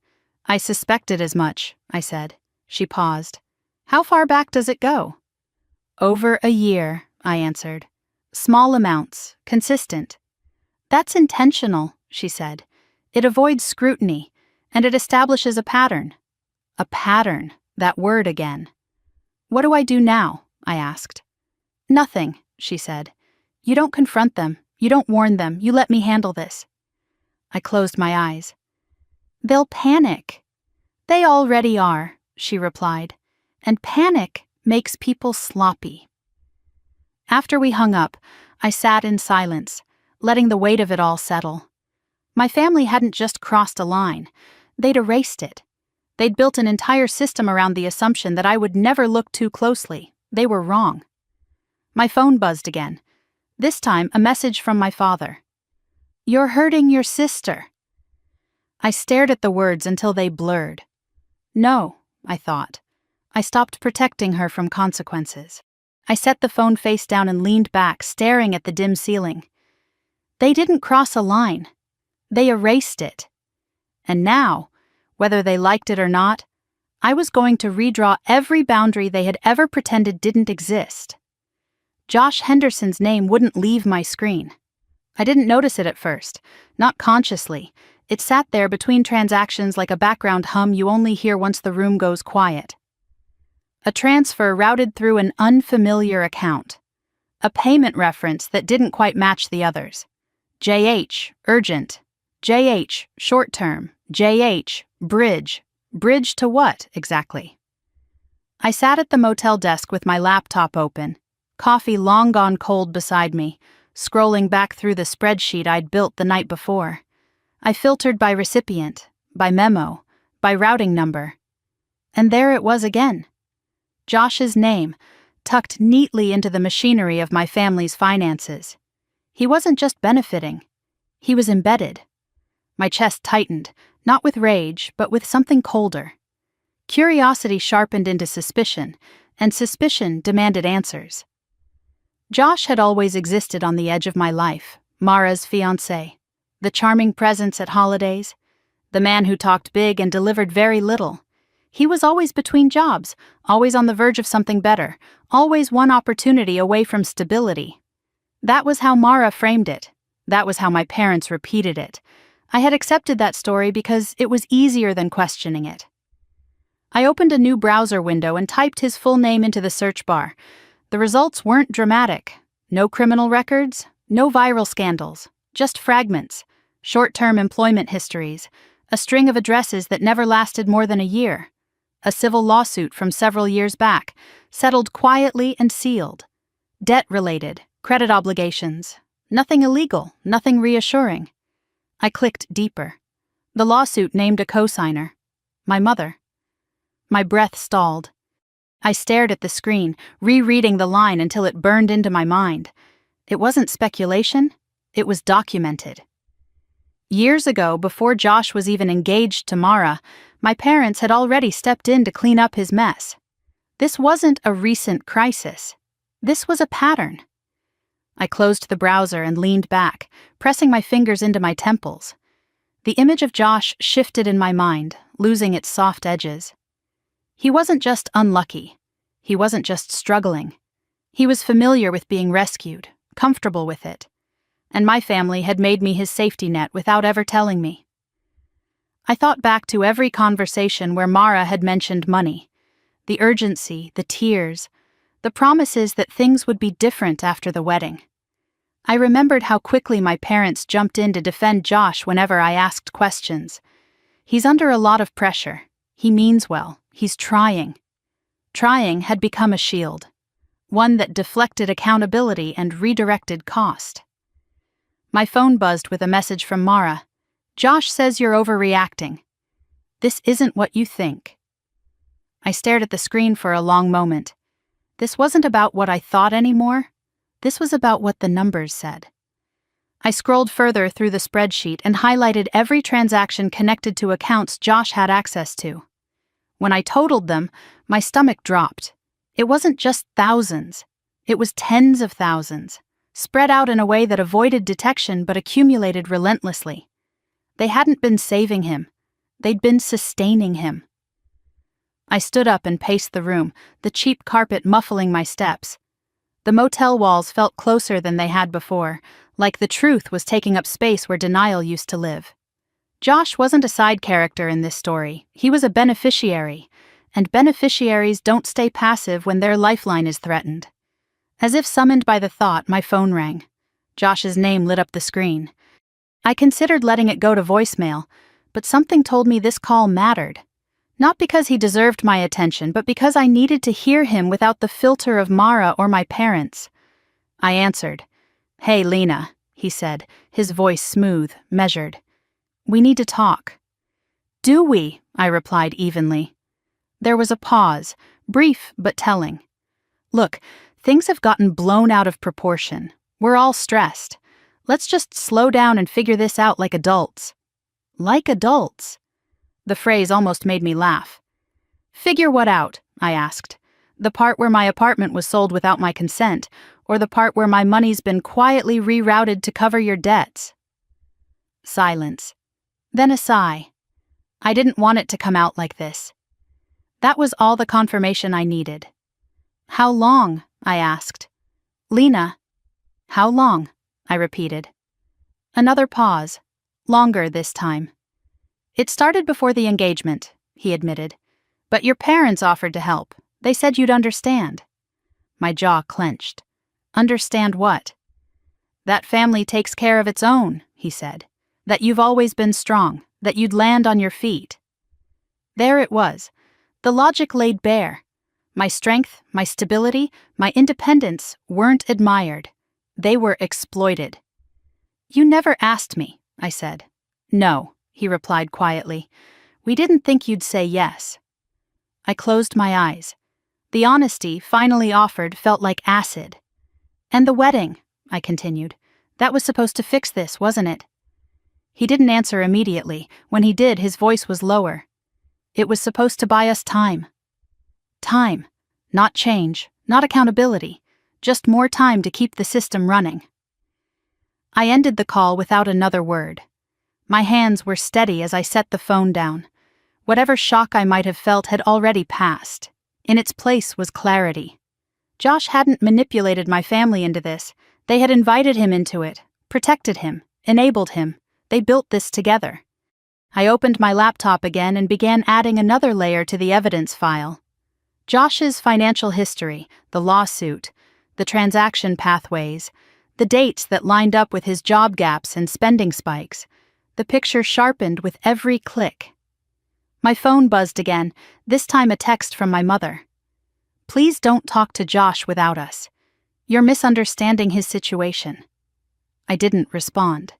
"I suspected as much," I said. She paused. "How far back does it go?" "Over a year," I answered. "Small amounts, consistent." "That's intentional," she said. "It avoids scrutiny, and it establishes a pattern." A pattern, that word again. "What do I do now?" I asked. "Nothing," she said. "You don't confront them, you don't warn them, you let me handle this." I closed my eyes. "They'll panic." "They already are," she replied. "And panic makes people sloppy." After we hung up, I sat in silence, letting the weight of it all settle. My family hadn't just crossed a line. They'd erased it. They'd built an entire system around the assumption that I would never look too closely. They were wrong. My phone buzzed again. This time, a message from my father. "You're hurting your sister." I stared at the words until they blurred. No, I thought. I stopped protecting her from consequences. I set the phone face down and leaned back, staring at the dim ceiling. They didn't cross a line. They erased it. And now, whether they liked it or not, I was going to redraw every boundary they had ever pretended didn't exist. Josh Henderson's name wouldn't leave my screen. I didn't notice it at first, not consciously. It sat there between transactions like a background hum you only hear once the room goes quiet. A transfer routed through an unfamiliar account. A payment reference that didn't quite match the others. JH, urgent. JH, short term. JH, bridge. Bridge to what, exactly? I sat at the motel desk with my laptop open, coffee long gone cold beside me, scrolling back through the spreadsheet I'd built the night before. I filtered by recipient, by memo, by routing number. And there it was again. Josh's name, tucked neatly into the machinery of my family's finances. He wasn't just benefiting. He was embedded. My chest tightened, not with rage, but with something colder. Curiosity sharpened into suspicion, and suspicion demanded answers. Josh had always existed on the edge of my life, Mara's fiancé, the charming presence at holidays, the man who talked big and delivered very little. He was always between jobs, always on the verge of something better, always one opportunity away from stability. That was how Mara framed it. That was how my parents repeated it. I had accepted that story because it was easier than questioning it. I opened a new browser window and typed his full name into the search bar. The results weren't dramatic. No criminal records, no viral scandals, just fragments, short-term employment histories, a string of addresses that never lasted more than a year, a civil lawsuit from several years back, settled quietly and sealed, debt-related, credit obligations, nothing illegal, nothing reassuring. I clicked deeper. The lawsuit named a co-signer, my mother. My breath stalled. I stared at the screen, rereading the line until it burned into my mind. It wasn't speculation. It was documented. Years ago, before Josh was even engaged to Mara, my parents had already stepped in to clean up his mess. This wasn't a recent crisis. This was a pattern. I closed the browser and leaned back, pressing my fingers into my temples. The image of Josh shifted in my mind, losing its soft edges. He wasn't just unlucky. He wasn't just struggling. He was familiar with being rescued, comfortable with it. And my family had made me his safety net without ever telling me. I thought back to every conversation where Mara had mentioned money. The urgency, the tears, the promises that things would be different after the wedding. I remembered how quickly my parents jumped in to defend Josh whenever I asked questions. He's under a lot of pressure. He means well. He's trying. Trying had become a shield, one that deflected accountability and redirected cost. My phone buzzed with a message from Mara. "Josh says you're overreacting. This isn't what you think." I stared at the screen for a long moment. This wasn't about what I thought anymore. This was about what the numbers said. I scrolled further through the spreadsheet and highlighted every transaction connected to accounts Josh had access to. When I totaled them, my stomach dropped. It wasn't just thousands. It was tens of thousands, spread out in a way that avoided detection but accumulated relentlessly. They hadn't been saving him. They'd been sustaining him. I stood up and paced the room, the cheap carpet muffling my steps. The motel walls felt closer than they had before, like the truth was taking up space where denial used to live. Josh wasn't a side character in this story. He was a beneficiary, and beneficiaries don't stay passive when their lifeline is threatened. As if summoned by the thought, my phone rang. Josh's name lit up the screen. I considered letting it go to voicemail, but something told me this call mattered. Not because he deserved my attention, but because I needed to hear him without the filter of Mara or my parents. I answered. "Hey, Lena," he said, his voice smooth, measured. "We need to talk." "Do we?" I replied evenly. There was a pause, brief but telling. "Look, things have gotten blown out of proportion. We're all stressed. Let's just slow down and figure this out like adults." Like adults? The phrase almost made me laugh. "Figure what out?" I asked. "The part where my apartment was sold without my consent, or the part where my money's been quietly rerouted to cover your debts?" Silence. Then a sigh. I didn't want it to come out like this. That was all the confirmation I needed. "How long?" I asked. "Lena." "How long?" I repeated. Another pause. Longer this time. "It started before the engagement," he admitted. "But your parents offered to help. They said you'd understand." My jaw clenched. Understand what? "That family takes care of its own," he said. "That you've always been strong, that you'd land on your feet." There it was. The logic laid bare. My strength, my stability, my independence weren't admired. They were exploited. "You never asked me," I said. "No," he replied quietly. "We didn't think you'd say yes." I closed my eyes. The honesty finally offered felt like acid. "And the wedding," I continued. "That was supposed to fix this, wasn't it?" He didn't answer immediately. When he did, his voice was lower. "It was supposed to buy us time." Time. Not change, not accountability. Just more time to keep the system running. I ended the call without another word. My hands were steady as I set the phone down. Whatever shock I might have felt had already passed. In its place was clarity. Josh hadn't manipulated my family into this. They had invited him into it, protected him, enabled him. They built this together. I opened my laptop again and began adding another layer to the evidence file. Josh's financial history, the lawsuit, the transaction pathways, the dates that lined up with his job gaps and spending spikes. The picture sharpened with every click. My phone buzzed again, this time a text from my mother. "Please don't talk to Josh without us. You're misunderstanding his situation." I didn't respond.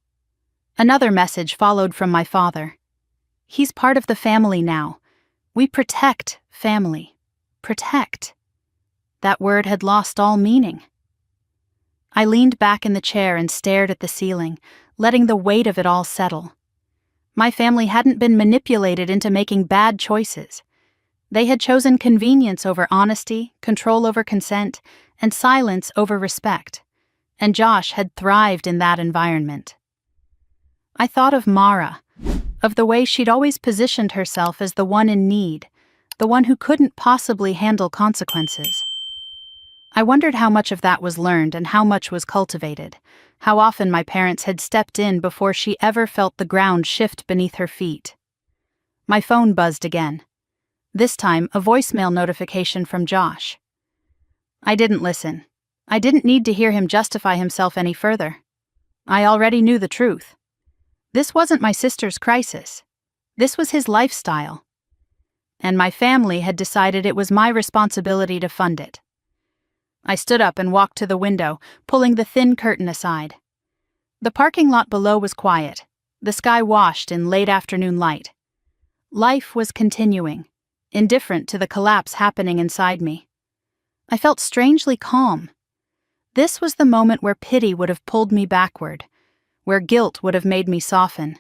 Another message followed from my father. "He's part of the family now. We protect family. Protect." That word had lost all meaning. I leaned back in the chair and stared at the ceiling, letting the weight of it all settle. My family hadn't been manipulated into making bad choices. They had chosen convenience over honesty, control over consent, and silence over respect. And Josh had thrived in that environment. I thought of Mara, of the way she'd always positioned herself as the one in need, the one who couldn't possibly handle consequences. I wondered how much of that was learned and how much was cultivated, how often my parents had stepped in before she ever felt the ground shift beneath her feet. My phone buzzed again. This time, a voicemail notification from Josh. I didn't listen. I didn't need to hear him justify himself any further. I already knew the truth. This wasn't my sister's crisis. This was his lifestyle. And my family had decided it was my responsibility to fund it. I stood up and walked to the window, pulling the thin curtain aside. The parking lot below was quiet, the sky washed in late afternoon light. Life was continuing, indifferent to the collapse happening inside me. I felt strangely calm. This was the moment where pity would have pulled me backward, where guilt would have made me soften,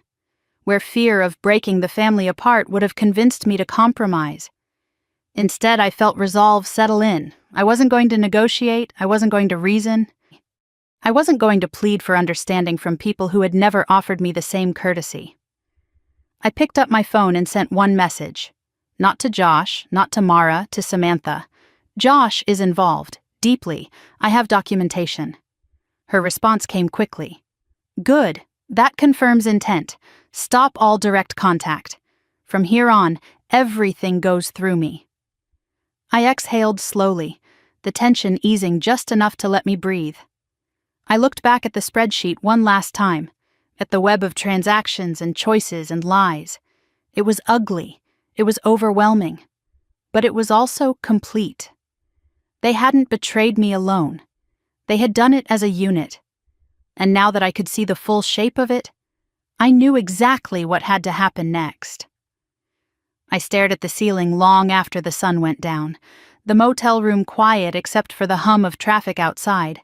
where fear of breaking the family apart would have convinced me to compromise. Instead, I felt resolve settle in. I wasn't going to negotiate, I wasn't going to reason. I wasn't going to plead for understanding from people who had never offered me the same courtesy. I picked up my phone and sent one message. Not to Josh, not to Mara, to Samantha. Josh is involved, deeply. I have documentation. Her response came quickly. Good. That confirms intent. Stop all direct contact. From here on, everything goes through me. I exhaled slowly, the tension easing just enough to let me breathe. I looked back at the spreadsheet one last time, at the web of transactions and choices and lies. It was ugly. It was overwhelming. But it was also complete. They hadn't betrayed me alone. They had done it as a unit. And now that I could see the full shape of it, I knew exactly what had to happen next. I stared at the ceiling long after the sun went down, the motel room quiet except for the hum of traffic outside,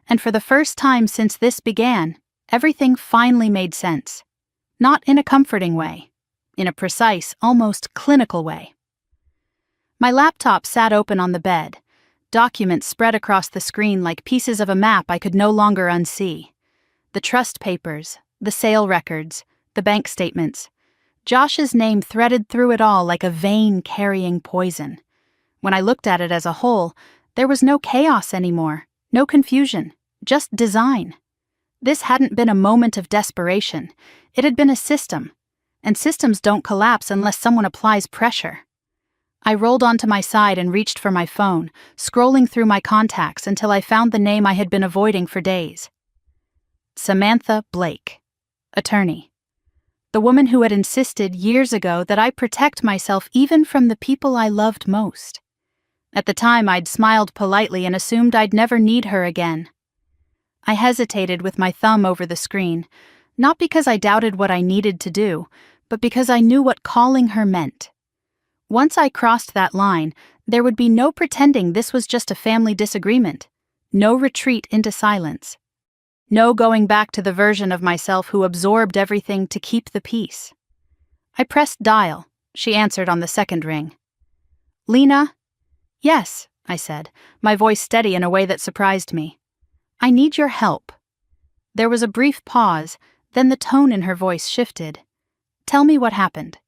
and for the first time since this began, everything finally made sense. Not in a comforting way, in a precise, almost clinical way. My laptop sat open on the bed, documents spread across the screen like pieces of a map I could no longer unsee. The trust papers, the sale records, the bank statements. Josh's name threaded through it all like a vein carrying poison. When I looked at it as a whole, there was no chaos anymore, no confusion, just design. This hadn't been a moment of desperation. It had been a system, and systems don't collapse unless someone applies pressure. I rolled onto my side and reached for my phone, scrolling through my contacts until I found the name I had been avoiding for days. Samantha Blake, attorney. The woman who had insisted years ago that I protect myself even from the people I loved most. At the time, I'd smiled politely and assumed I'd never need her again. I hesitated with my thumb over the screen, not because I doubted what I needed to do, but because I knew what calling her meant. Once I crossed that line, there would be no pretending this was just a family disagreement, no retreat into silence. No going back to the version of myself who absorbed everything to keep the peace. I pressed dial. She answered on the second ring. Lena? Yes, I said, my voice steady in a way that surprised me. I need your help. There was a brief pause, then the tone in her voice shifted. Tell me what happened.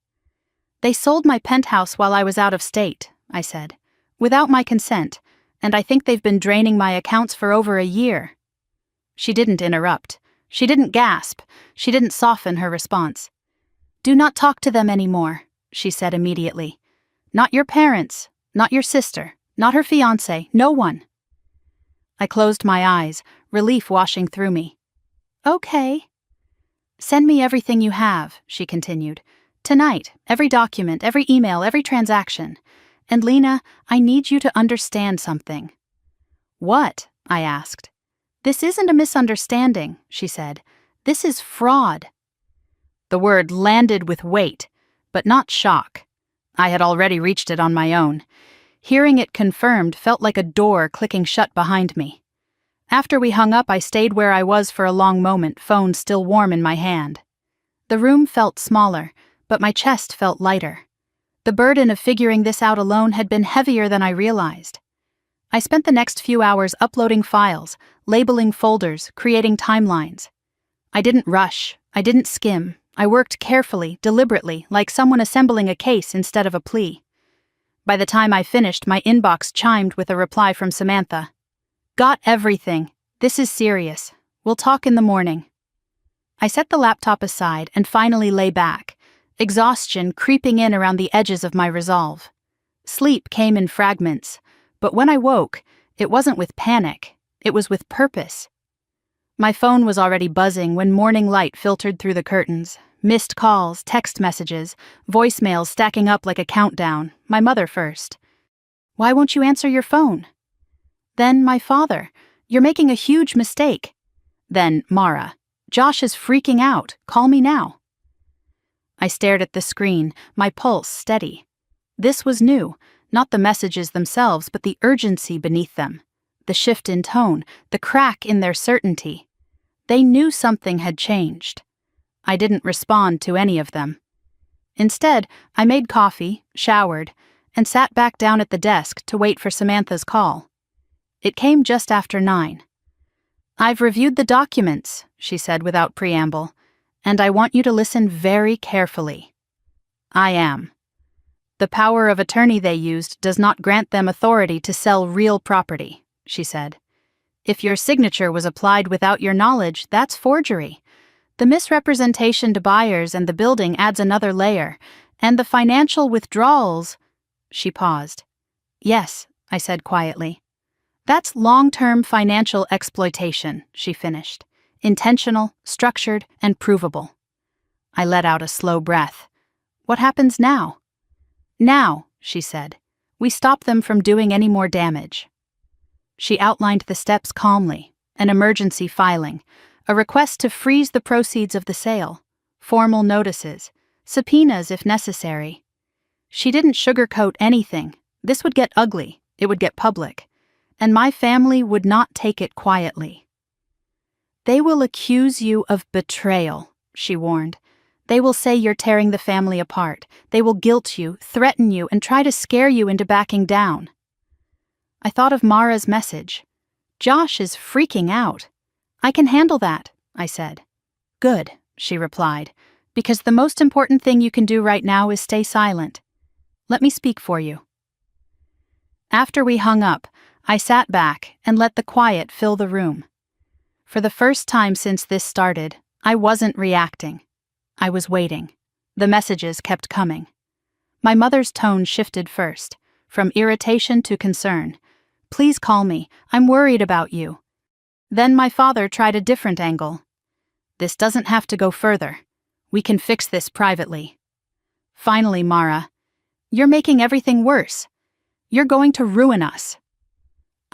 They sold my penthouse while I was out of state, I said, without my consent, and I think they've been draining my accounts for over a year. She didn't interrupt. She didn't gasp. She didn't soften her response. Do not talk to them anymore, she said immediately. Not your parents, not your sister, not her fiancé, no one. I closed my eyes, relief washing through me. Okay. Send me everything you have, she continued. Tonight, every document, every email, every transaction. And Lena, I need you to understand something. What? I asked. This isn't a misunderstanding, she said. This is fraud. The word landed with weight, but not shock. I had already reached it on my own. Hearing it confirmed felt like a door clicking shut behind me. After we hung up, I stayed where I was for a long moment, phone still warm in my hand. The room felt smaller, but my chest felt lighter. The burden of figuring this out alone had been heavier than I realized. I spent the next few hours uploading files, labeling folders, creating timelines. I didn't rush, I didn't skim, I worked carefully, deliberately, like someone assembling a case instead of a plea. By the time I finished, my inbox chimed with a reply from Samantha. "Got everything. This is serious. We'll talk in the morning." I set the laptop aside and finally lay back, exhaustion creeping in around the edges of my resolve. Sleep came in fragments, but when I woke, it wasn't with panic, it was with purpose. My phone was already buzzing when morning light filtered through the curtains. Missed calls, text messages, voicemails stacking up like a countdown, my mother first. "Why won't you answer your phone?" Then my father, "You're making a huge mistake." Then Mara, "Josh is freaking out, call me now." I stared at the screen, my pulse steady. This was new, not the messages themselves, but the urgency beneath them. The shift in tone, the crack in their certainty. They knew something had changed. I didn't respond to any of them. Instead, I made coffee, showered, and sat back down at the desk to wait for Samantha's call. It came just after 9. "I've reviewed the documents," she said without preamble, "and I want you to listen very carefully." I am. "The power of attorney they used does not grant them authority to sell real property," she said. "If your signature was applied without your knowledge, that's forgery. The misrepresentation to buyers and the building adds another layer, and the financial withdrawals—" She paused. "Yes," I said quietly. "That's long-term financial exploitation," she finished. "Intentional, structured, and provable." I let out a slow breath. "What happens now?" "Now," she said, "we stop them from doing any more damage." She outlined the steps calmly: an emergency filing, a request to freeze the proceeds of the sale, formal notices, subpoenas if necessary. She didn't sugarcoat anything. This would get ugly, it would get public, and my family would not take it quietly. "They will accuse you of betrayal," she warned. "They will say you're tearing the family apart. They will guilt you, threaten you, and try to scare you into backing down." I thought of Mara's message. "Josh is freaking out." "I can handle that," I said. "Good," she replied, "because the most important thing you can do right now is stay silent. Let me speak for you." After we hung up, I sat back and let the quiet fill the room. For the first time since this started, I wasn't reacting. I was waiting. The messages kept coming. My mother's tone shifted first, from irritation to concern. "Please call me. I'm worried about you." Then my father tried a different angle. "This doesn't have to go further. We can fix this privately." Finally, "Mara, you're making everything worse. You're going to ruin us."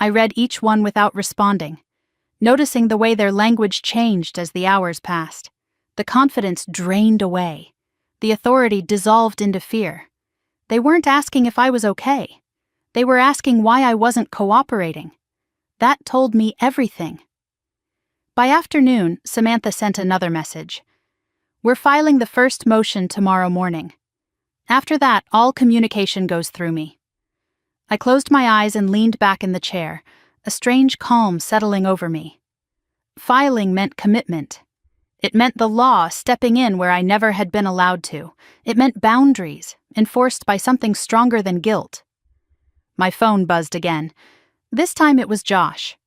I read each one without responding, noticing the way their language changed as the hours passed. The confidence drained away. The authority dissolved into fear. They weren't asking if I was okay. They were asking why I wasn't cooperating. That told me everything. By afternoon, Samantha sent another message. "We're filing the first motion tomorrow morning. After that, all communication goes through me." I closed my eyes and leaned back in the chair, a strange calm settling over me. Filing meant commitment. It meant the law stepping in where I never had been allowed to. It meant boundaries, enforced by something stronger than guilt. My phone buzzed again. This time it was Josh.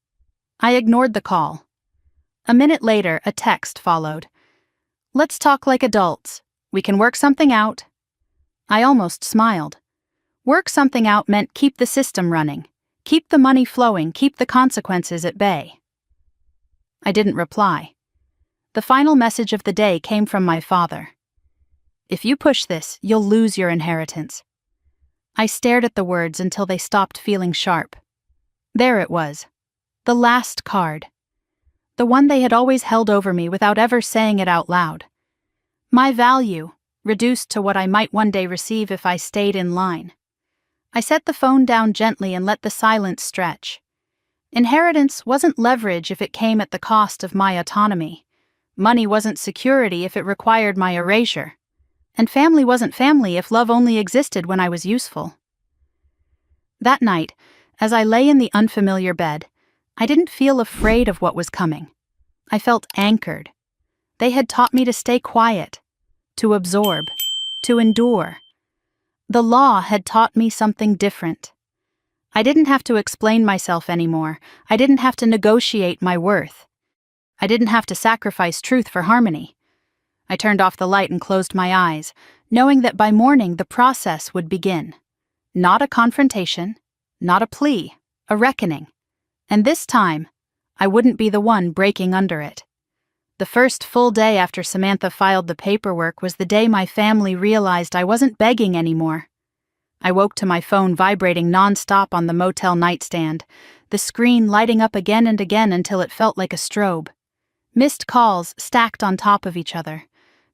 I ignored the call. A minute later, a text followed. "Let's talk like adults. We can work something out." I almost smiled. Work something out meant keep the system running, keep the money flowing, keep the consequences at bay. I didn't reply. The final message of the day came from my father. "If you push this, you'll lose your inheritance." I stared at the words until they stopped feeling sharp. There it was. The last card. The one they had always held over me without ever saying it out loud. My value, reduced to what I might one day receive if I stayed in line. I set the phone down gently and let the silence stretch. Inheritance wasn't leverage if it came at the cost of my autonomy. Money wasn't security if it required my erasure. And family wasn't family if love only existed when I was useful. That night, as I lay in the unfamiliar bed, I didn't feel afraid of what was coming. I felt anchored. They had taught me to stay quiet, to absorb, to endure. The law had taught me something different. I didn't have to explain myself anymore. I didn't have to negotiate my worth. I didn't have to sacrifice truth for harmony. I turned off the light and closed my eyes, knowing that by morning the process would begin. Not a confrontation, not a plea, a reckoning. And this time, I wouldn't be the one breaking under it. The first full day after Samantha filed the paperwork was the day my family realized I wasn't begging anymore. I woke to my phone vibrating nonstop on the motel nightstand, the screen lighting up again and again until it felt like a strobe. Missed calls stacked on top of each other.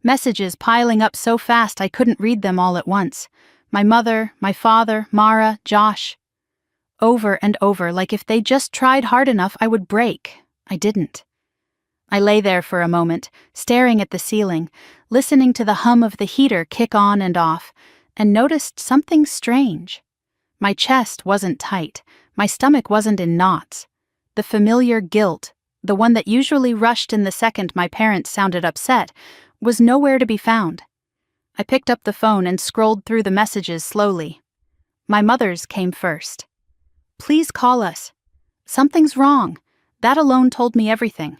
Messages piling up so fast I couldn't read them all at once. My mother, my father, Mara, Josh. Over and over, like if they just tried hard enough I would break. I didn't. I lay there for a moment, staring at the ceiling, listening to the hum of the heater kick on and off, and noticed something strange. My chest wasn't tight, my stomach wasn't in knots. The familiar guilt, the one that usually rushed in the second my parents sounded upset, was nowhere to be found. I picked up the phone and scrolled through the messages slowly. My mother's came first. "Please call us. Something's wrong." That alone told me everything.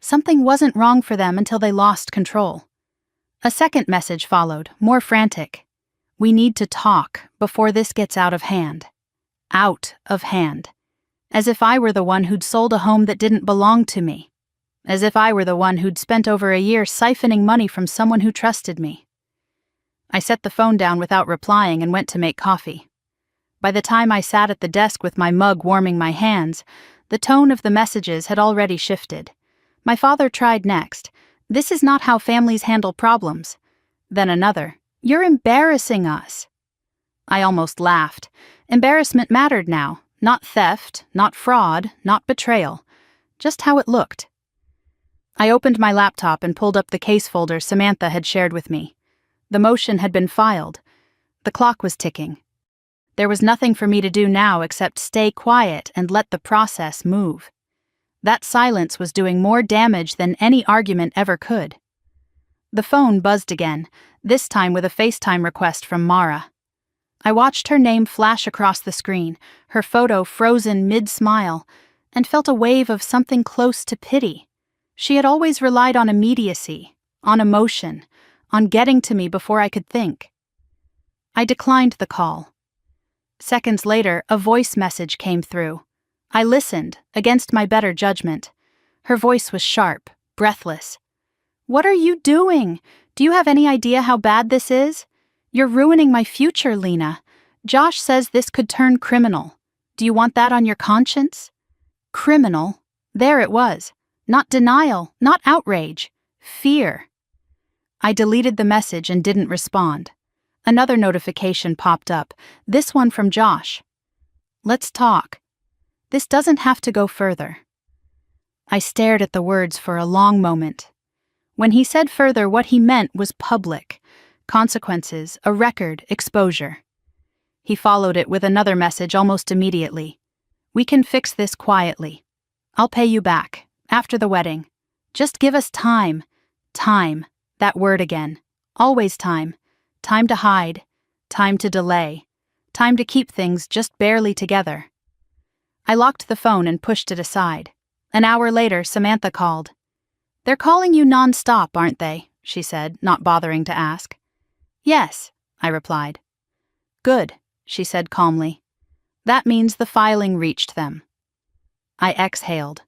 Something wasn't wrong for them until they lost control. A second message followed, more frantic. "We need to talk before this gets out of hand." Out of hand. As if I were the one who'd sold a home that didn't belong to me. As if I were the one who'd spent over a year siphoning money from someone who trusted me. I set the phone down without replying and went to make coffee. By the time I sat at the desk with my mug warming my hands, the tone of the messages had already shifted. My father tried next. "This is not how families handle problems." Then another. "You're embarrassing us." I almost laughed. Embarrassment mattered now. Not theft, not fraud, not betrayal. Just how it looked. I opened my laptop and pulled up the case folder Samantha had shared with me. The motion had been filed. The clock was ticking. There was nothing for me to do now except stay quiet and let the process move. That silence was doing more damage than any argument ever could. The phone buzzed again, this time with a FaceTime request from Mara. I watched her name flash across the screen, her photo frozen mid-smile, and felt a wave of something close to pity. She had always relied on immediacy, on emotion, on getting to me before I could think. I declined the call. Seconds later, a voice message came through. I listened, against my better judgment. Her voice was sharp, breathless. "What are you doing? Do you have any idea how bad this is? You're ruining my future, Lena. Josh says this could turn criminal. Do you want that on your conscience?" Criminal. There it was. Not denial, not outrage. Fear. I deleted the message and didn't respond. Another notification popped up, this one from Josh. "Let's talk. This doesn't have to go further." I stared at the words for a long moment. When he said further, what he meant was public. Consequences, a record, exposure. He followed it with another message almost immediately. "We can fix this quietly. I'll pay you back, after the wedding. Just give us time." Time. That word again. Always time. Time to hide. Time to delay. Time to keep things just barely together. I locked the phone and pushed it aside. An hour later, Samantha called. "They're calling you non-stop, aren't they?" she said, not bothering to ask. "Yes," I replied. "Good," she said calmly. "That means the filing reached them." I exhaled.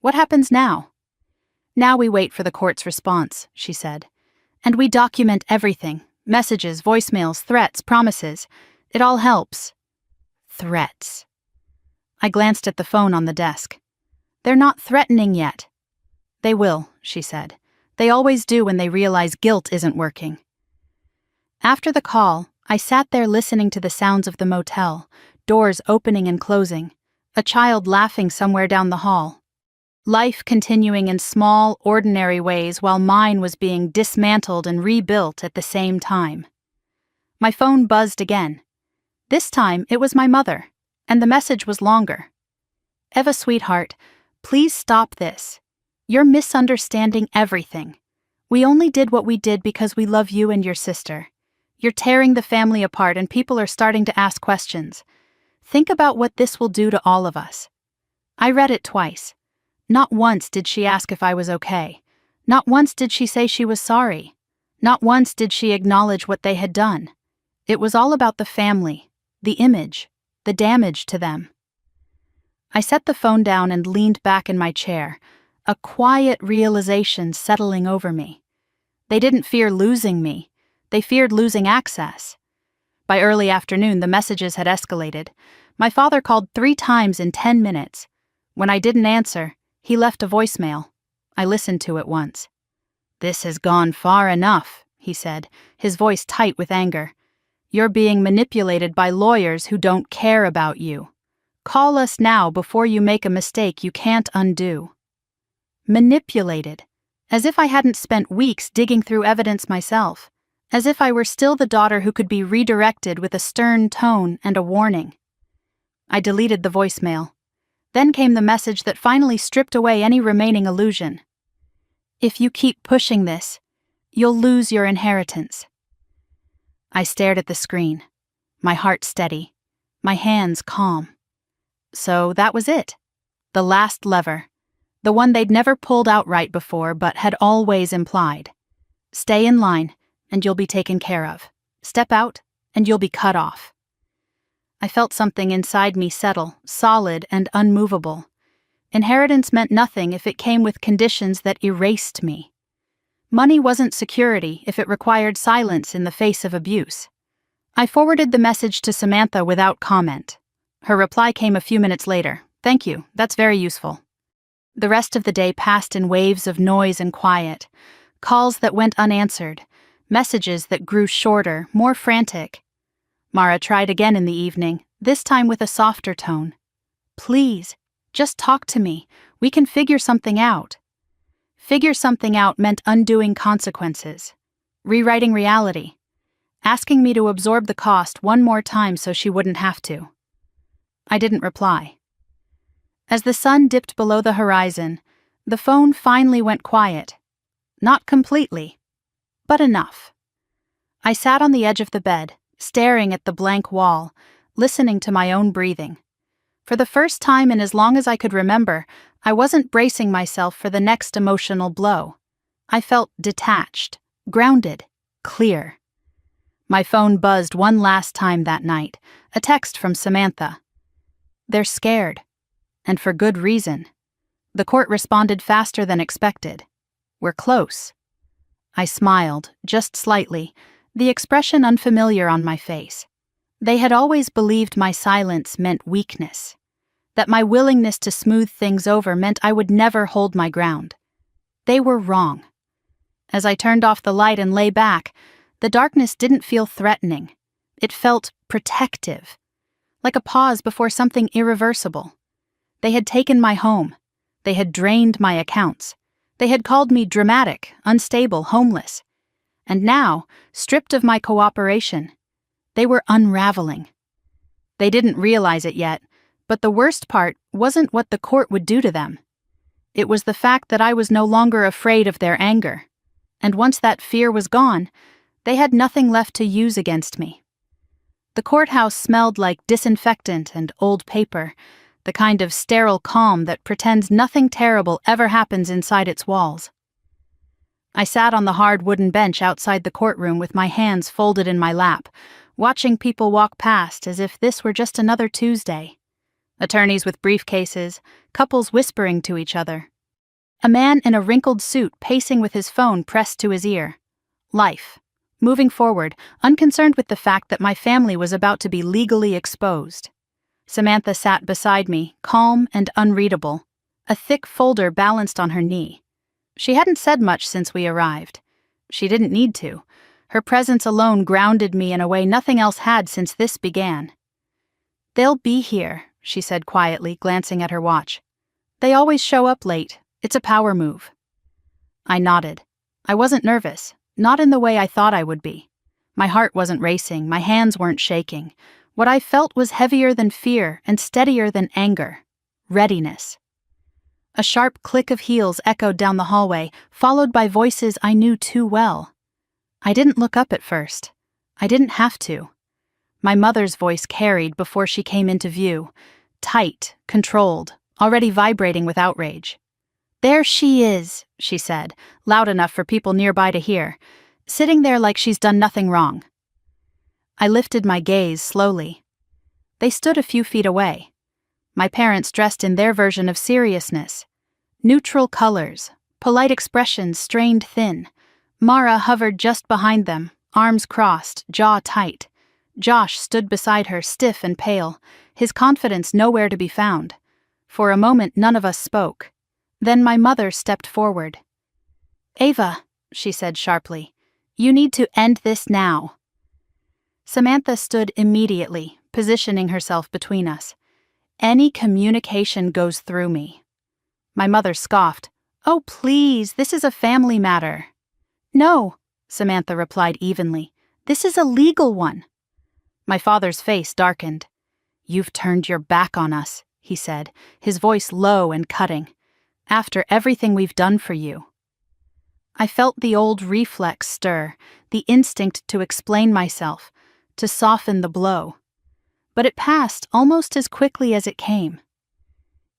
"What happens now?" "Now we wait for the court's response," she said. "And we document everything. Messages, voicemails, threats, promises. It all helps." Threats. I glanced at the phone on the desk. "They're not threatening yet." "They will," she said. "They always do when they realize guilt isn't working." After the call, I sat there listening to the sounds of the motel, doors opening and closing. a child laughing somewhere down the hall. Life continuing in small, ordinary ways while mine was being dismantled and rebuilt at the same time. My phone buzzed again. This time it was my mother, and the message was longer. "Eva, sweetheart, please stop this. You're misunderstanding everything. We only did what we did because we love you and your sister. You're tearing the family apart and people are starting to ask questions. Think about what this will do to all of us." I read it twice. Not once did she ask if I was okay. Not once did she say she was sorry. Not once did she acknowledge what they had done. It was all about the family, the image, the damage to them. I set the phone down and leaned back in my chair, a quiet realization settling over me. They didn't fear losing me. They feared losing access. By early afternoon, the messages had escalated. My father called 3 times in 10 minutes. When I didn't answer, he left a voicemail. I listened to it once. "This has gone far enough," he said, his voice tight with anger. "You're being manipulated by lawyers who don't care about you. Call us now before you make a mistake you can't undo." Manipulated. As if I hadn't spent weeks digging through evidence myself. As if I were still the daughter who could be redirected with a stern tone and a warning. I deleted the voicemail. Then came the message that finally stripped away any remaining illusion. "If you keep pushing this, you'll lose your inheritance." I stared at the screen, my heart steady, my hands calm. So that was it. The last lever. The one they'd never pulled outright before but had always implied. Stay in line, and you'll be taken care of. Step out, and you'll be cut off. I felt something inside me settle, solid and unmovable. Inheritance meant nothing if it came with conditions that erased me. Money wasn't security if it required silence in the face of abuse. I forwarded the message to Samantha without comment. Her reply came a few minutes later. "Thank you, that's very useful." The rest of the day passed in waves of noise and quiet. Calls that went unanswered. Messages that grew shorter, more frantic. Mara tried again in the evening, this time with a softer tone. "Please, just talk to me. We can figure something out." Figure something out meant undoing consequences. Rewriting reality. Asking me to absorb the cost one more time so she wouldn't have to. I didn't reply. As the sun dipped below the horizon, the phone finally went quiet. Not completely, but enough. I sat on the edge of the bed, staring at the blank wall, listening to my own breathing. For the first time in as long as I could remember, I wasn't bracing myself for the next emotional blow. I felt detached, grounded, clear. My phone buzzed one last time that night, a text from Samantha. "They're scared, and for good reason." The court responded faster than expected. "We're close." I smiled, just slightly, the expression unfamiliar on my face. They had always believed my silence meant weakness, that my willingness to smooth things over meant I would never hold my ground. They were wrong. As I turned off the light and lay back, the darkness didn't feel threatening. It felt protective, like a pause before something irreversible. They had taken my home. They had drained my accounts. They had called me dramatic, unstable, homeless. And now, stripped of my cooperation, they were unraveling. They didn't realize it yet, but the worst part wasn't what the court would do to them. It was the fact that I was no longer afraid of their anger. And once that fear was gone, they had nothing left to use against me. The courthouse smelled like disinfectant and old paper, the kind of sterile calm that pretends nothing terrible ever happens inside its walls. I sat on the hard wooden bench outside the courtroom with my hands folded in my lap, watching people walk past as if this were just another Tuesday. Attorneys with briefcases, couples whispering to each other. A man in a wrinkled suit pacing with his phone pressed to his ear. Life. Moving forward, unconcerned with the fact that my family was about to be legally exposed. Samantha sat beside me, calm and unreadable, a thick folder balanced on her knee. She hadn't said much since we arrived. She didn't need to. Her presence alone grounded me in a way nothing else had since this began. "They'll be here," she said quietly, glancing at her watch. "They always show up late. It's a power move." I nodded. I wasn't nervous, not in the way I thought I would be. My heart wasn't racing, my hands weren't shaking. What I felt was heavier than fear and steadier than anger. Readiness. A sharp click of heels echoed down the hallway, followed by voices I knew too well. I didn't look up at first. I didn't have to. My mother's voice carried before she came into view, tight, controlled, already vibrating with outrage. "There she is," she said, loud enough for people nearby to hear, "sitting there like she's done nothing wrong." I lifted my gaze slowly. They stood a few feet away. My parents dressed in their version of seriousness. Neutral colors, polite expressions strained thin. Mara hovered just behind them, arms crossed, jaw tight. Josh stood beside her, stiff and pale, his confidence nowhere to be found. For a moment none of us spoke. Then my mother stepped forward. "Ava," she said sharply, "you need to end this now." Samantha stood immediately, positioning herself between us. "Any communication goes through me." My mother scoffed. "Oh, please, this is a family matter." "No," Samantha replied evenly. "This is a legal one." My father's face darkened. "You've turned your back on us," he said, his voice low and cutting. "After everything we've done for you." I felt the old reflex stir, the instinct to explain myself, to soften the blow. But it passed almost as quickly as it came.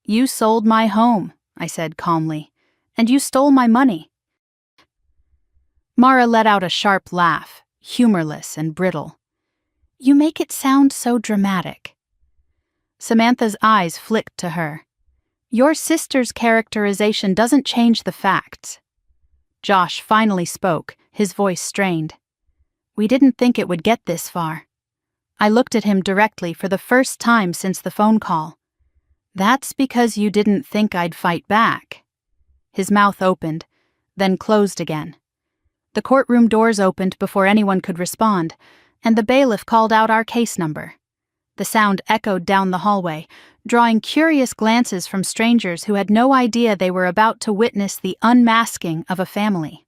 "You sold my home," I said calmly, "and you stole my money." Mara let out a sharp laugh, humorless and brittle. "You make it sound so dramatic." Samantha's eyes flicked to her. "Your sister's characterization doesn't change the facts." Josh finally spoke, his voice strained. "We didn't think it would get this far." I looked at him directly for the first time since the phone call. "That's because you didn't think I'd fight back." His mouth opened, then closed again. The courtroom doors opened before anyone could respond, and the bailiff called out our case number. The sound echoed down the hallway, drawing curious glances from strangers who had no idea they were about to witness the unmasking of a family.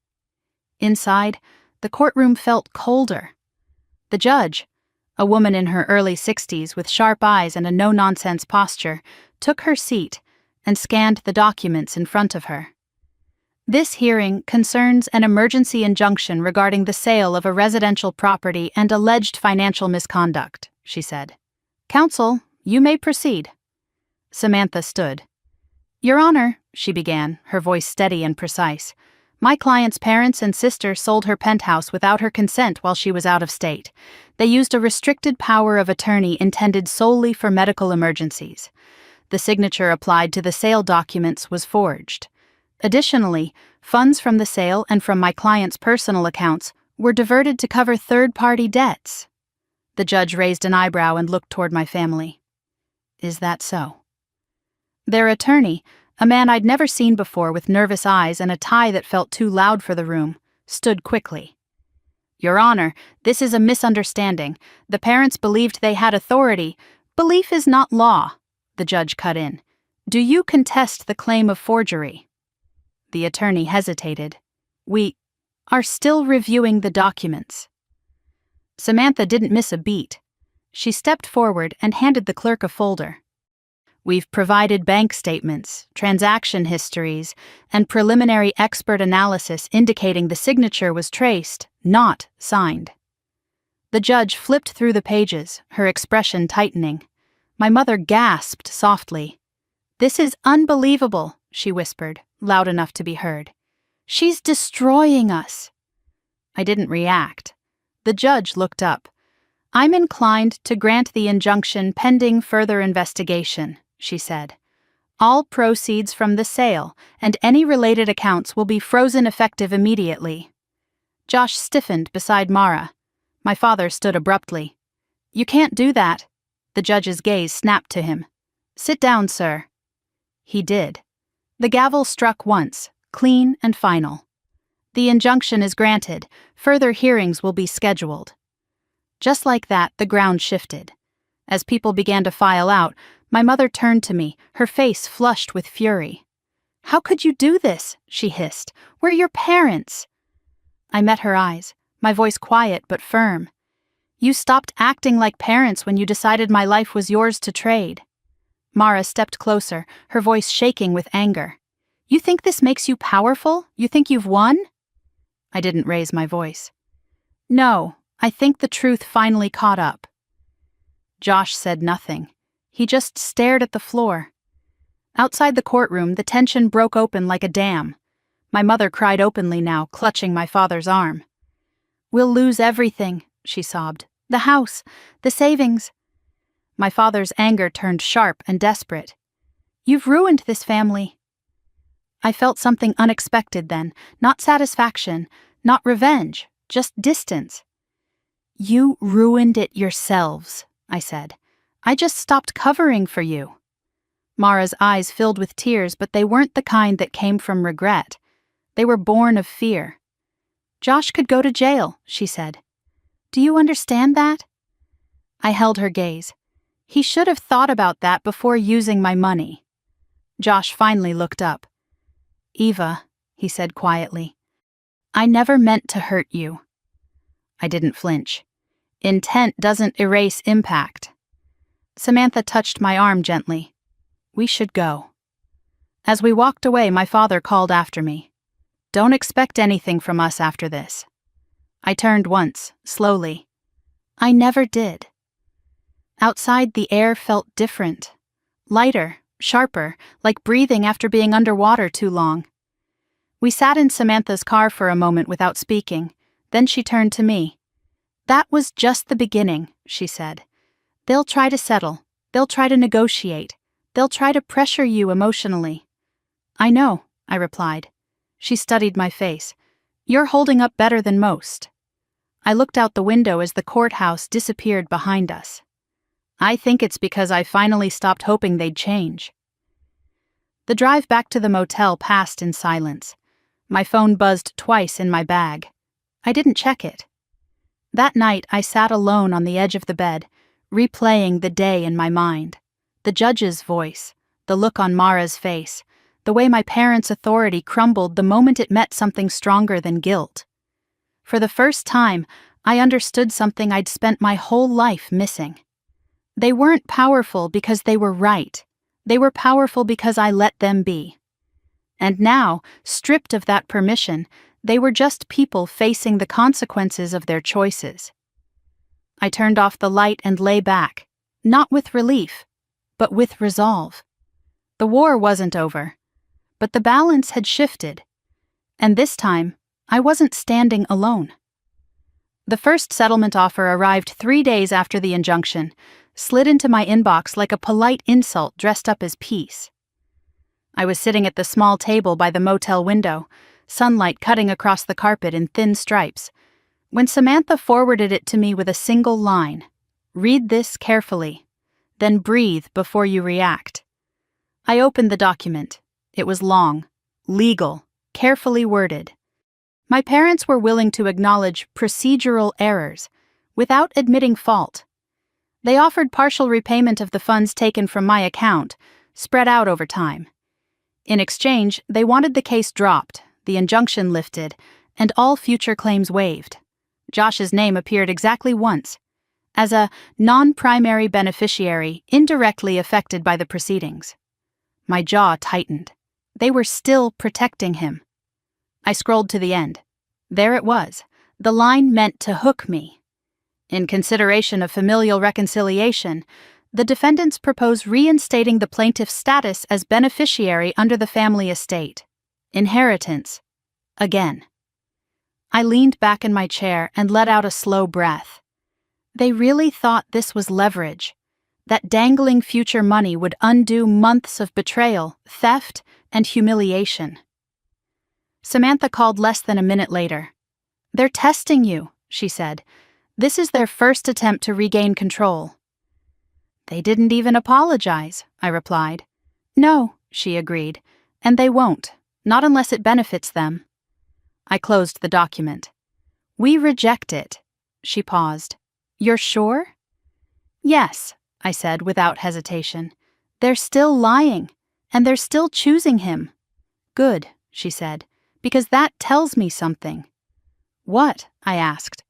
Inside, the courtroom felt colder. The judge, a woman in her early 60s with sharp eyes and a no-nonsense posture, took her seat and scanned the documents in front of her. "This hearing concerns an emergency injunction regarding the sale of a residential property and alleged financial misconduct," she said. "Counsel, you may proceed." Samantha stood. "Your Honor," she began, her voice steady and precise, "my client's parents and sister sold her penthouse without her consent while she was out of state. They used a restricted power of attorney intended solely for medical emergencies. The signature applied to the sale documents was forged. Additionally, funds from the sale and from my client's personal accounts were diverted to cover third-party debts." The judge raised an eyebrow and looked toward my family. "Is that so?" Their attorney, a man I'd never seen before with nervous eyes and a tie that felt too loud for the room, stood quickly. "Your Honor, this is a misunderstanding. The parents believed they had authority. Belief is not law," the judge cut in. "Do you contest the claim of forgery?" The attorney hesitated. "We are still reviewing the documents." Samantha didn't miss a beat. She stepped forward and handed the clerk a folder. "We've provided bank statements, transaction histories, and preliminary expert analysis indicating the signature was traced, not signed." The judge flipped through the pages, her expression tightening. My mother gasped softly. "This is unbelievable," she whispered, loud enough to be heard. "She's destroying us." I didn't react. The judge looked up. "I'm inclined to grant the injunction pending further investigation," she said. "All proceeds from the sale and any related accounts will be frozen effective immediately." Josh stiffened beside Mara. My father stood abruptly. "You can't do that." The judge's gaze snapped to him. "Sit down, sir." He did. The gavel struck once, clean and final. "The injunction is granted. Further hearings will be scheduled." Just like that, the ground shifted. As people began to file out, My mother turned to me, her face flushed with fury. "How could you do this?" she hissed. "We're your parents." I met her eyes, my voice quiet but firm. "You stopped acting like parents when you decided my life was yours to trade." Mara stepped closer, her voice shaking with anger. "You think this makes you powerful? You think you've won?" I didn't raise my voice. "No, I think the truth finally caught up." Josh said nothing. He just stared at the floor. Outside the courtroom, the tension broke open like a dam. My mother cried openly now, clutching my father's arm. "We'll lose everything," she sobbed. "The house, the savings." My father's anger turned sharp and desperate. "You've ruined this family." I felt something unexpected then, not satisfaction, not revenge, just distance. "You ruined it yourselves," I said. "I just stopped covering for you." Mara's eyes filled with tears, but they weren't the kind that came from regret. They were born of fear. "Josh could go to jail," she said. "Do you understand that?" I held her gaze. "He should have thought about that before using my money." Josh finally looked up. "Eva," he said quietly, "I never meant to hurt you." I didn't flinch. Intent doesn't erase impact. Samantha touched my arm gently. "We should go." As we walked away, my father called after me. "Don't expect anything from us after this." I turned once, slowly. I never did. Outside, the air felt different. Lighter, sharper, like breathing after being underwater too long. We sat in Samantha's car for a moment without speaking. Then she turned to me. "That was just the beginning," she said. "They'll try to settle. They'll try to negotiate. They'll try to pressure you emotionally." "I know," I replied. She studied my face. "You're holding up better than most." I looked out the window as the courthouse disappeared behind us. I think it's because I finally stopped hoping they'd change. The drive back to the motel passed in silence. My phone buzzed twice in my bag. I didn't check it. That night, I sat alone on the edge of the bed, replaying the day in my mind. The judge's voice, the look on Mara's face, the way my parents' authority crumbled the moment it met something stronger than guilt. For the first time, I understood something I'd spent my whole life missing. They weren't powerful because they were right. They were powerful because I let them be. And now, stripped of that permission, they were just people facing the consequences of their choices. I turned off the light and lay back, not with relief, but with resolve. The war wasn't over, but the balance had shifted. And this time, I wasn't standing alone. The first settlement offer arrived 3 days after the injunction, slid into my inbox like a polite insult dressed up as peace. I was sitting at the small table by the motel window, sunlight cutting across the carpet in thin stripes, when Samantha forwarded it to me with a single line. "Read this carefully, then breathe before you react." I opened the document. It was long, legal, carefully worded. My parents were willing to acknowledge procedural errors without admitting fault. They offered partial repayment of the funds taken from my account, spread out over time. In exchange, they wanted the case dropped, the injunction lifted, and all future claims waived. Josh's name appeared exactly once, as a non-primary beneficiary indirectly affected by the proceedings. My jaw tightened. They were still protecting him. I scrolled to the end. There it was, the line meant to hook me. In consideration of familial reconciliation, the defendants propose reinstating the plaintiff's status as beneficiary under the family estate. Inheritance. Again. I leaned back in my chair and let out a slow breath. They really thought this was leverage, that dangling future money would undo months of betrayal, theft, and humiliation. Samantha called less than a minute later. "They're testing you," she said. "This is their first attempt to regain control." "They didn't even apologize," I replied. "No," she agreed, "and they won't, not unless it benefits them." I closed the document. "We reject it." She paused. "You're sure?" "Yes," I said without hesitation. They're still lying, and they're still choosing him. Good, she said, because that tells me something. What? I asked.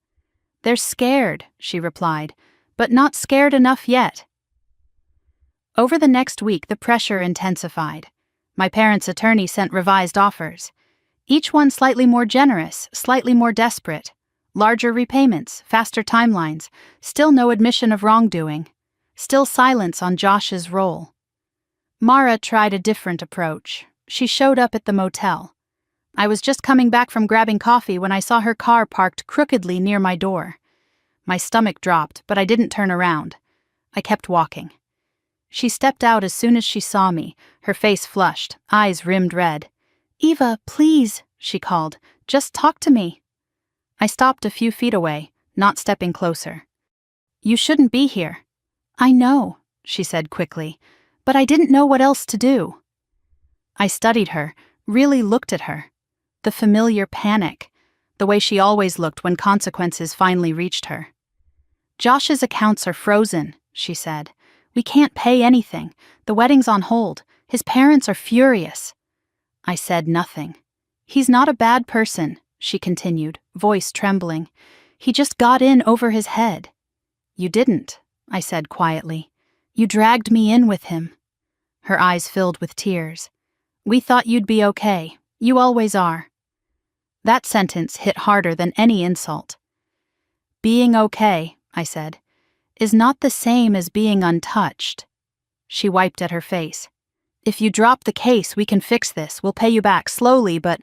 They're scared, she replied, but not scared enough yet. Over the next week, the pressure intensified. My parents' attorney sent revised offers. Each one slightly more generous, slightly more desperate. Larger repayments, faster timelines, still no admission of wrongdoing. Still silence on Josh's role. Mara tried a different approach. She showed up at the motel. I was just coming back from grabbing coffee when I saw her car parked crookedly near my door. My stomach dropped, but I didn't turn around. I kept walking. She stepped out as soon as she saw me, her face flushed, eyes rimmed red. "Eva, please," she called, "just talk to me." I stopped a few feet away, not stepping closer. "You shouldn't be here." "I know," she said quickly, "but I didn't know what else to do." I studied her, really looked at her. The familiar panic, the way she always looked when consequences finally reached her. "Josh's accounts are frozen," she said. "We can't pay anything. The wedding's on hold. His parents are furious." I said nothing. "He's not a bad person," she continued, voice trembling. "He just got in over his head." "You didn't," I said quietly. "You dragged me in with him." Her eyes filled with tears. "We thought you'd be okay. You always are." That sentence hit harder than any insult. "Being okay," I said, "is not the same as being untouched." She wiped at her face. "If you drop the case, we can fix this. We'll pay you back slowly, but—"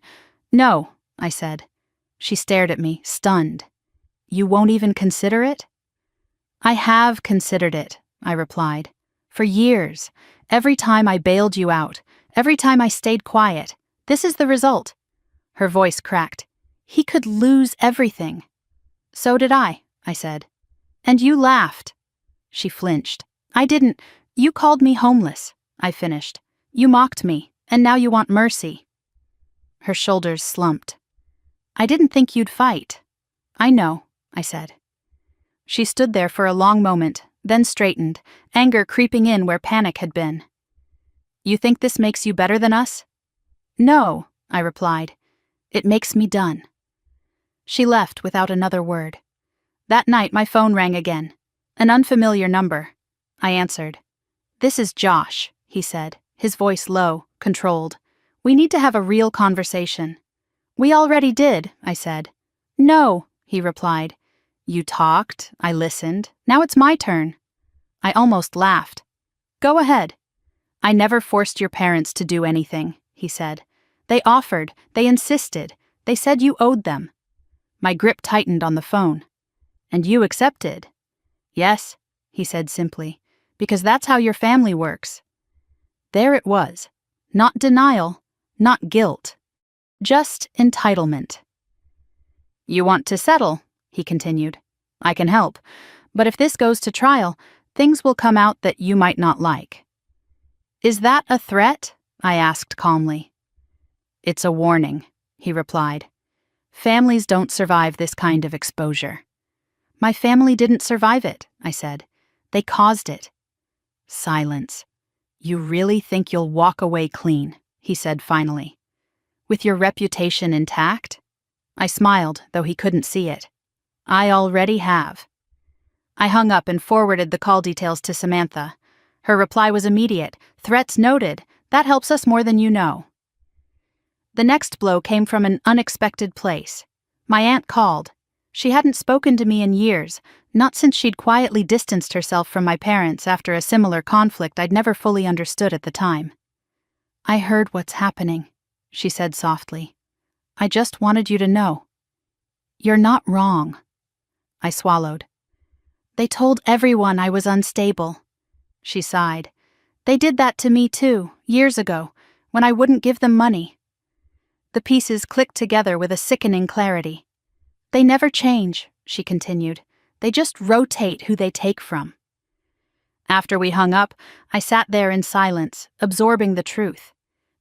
"No," I said. She stared at me, stunned. "You won't even consider it?" "I have considered it," I replied. "For years. Every time I bailed you out. Every time I stayed quiet. This is the result." Her voice cracked. "He could lose everything." "So did I," I said. "And you laughed." She flinched. "I didn't. You called me homeless," I finished. "You mocked me, and now you want mercy." Her shoulders slumped. "I didn't think you'd fight." "I know," I said. She stood there for a long moment, then straightened, anger creeping in where panic had been. "You think this makes you better than us?" "No," I replied. "It makes me done." She left without another word. That night my phone rang again. An unfamiliar number. I answered. "This is Josh," he said, his voice low, controlled. "We need to have a real conversation." "We already did," I said. "No," he replied. "You talked, I listened. Now it's my turn." I almost laughed. "Go ahead." "I never forced your parents to do anything," he said. "They offered, they insisted, they said you owed them." My grip tightened on the phone. "And you accepted?" "Yes," he said simply, "because that's how your family works." There it was. Not denial, not guilt. Just entitlement. "You want to settle," he continued. "I can help. But if this goes to trial, things will come out that you might not like." "Is that a threat?" I asked calmly. "It's a warning," he replied. "Families don't survive this kind of exposure." "My family didn't survive it," I said. "They caused it." Silence. "You really think you'll walk away clean?" he said finally. "With your reputation intact?" I smiled, though he couldn't see it. "I already have." I hung up and forwarded the call details to Samantha. Her reply was immediate. "Threats noted. That helps us more than you know." The next blow came from an unexpected place. My aunt called. She hadn't spoken to me in years, not since she'd quietly distanced herself from my parents after a similar conflict I'd never fully understood at the time. "I heard what's happening," she said softly. "I just wanted you to know. You're not wrong." I swallowed. "They told everyone I was unstable." She sighed. "They did that to me too, years ago, when I wouldn't give them money." The pieces clicked together with a sickening clarity. "They never change," she continued. "They just rotate who they take from." After we hung up, I sat there in silence, absorbing the truth.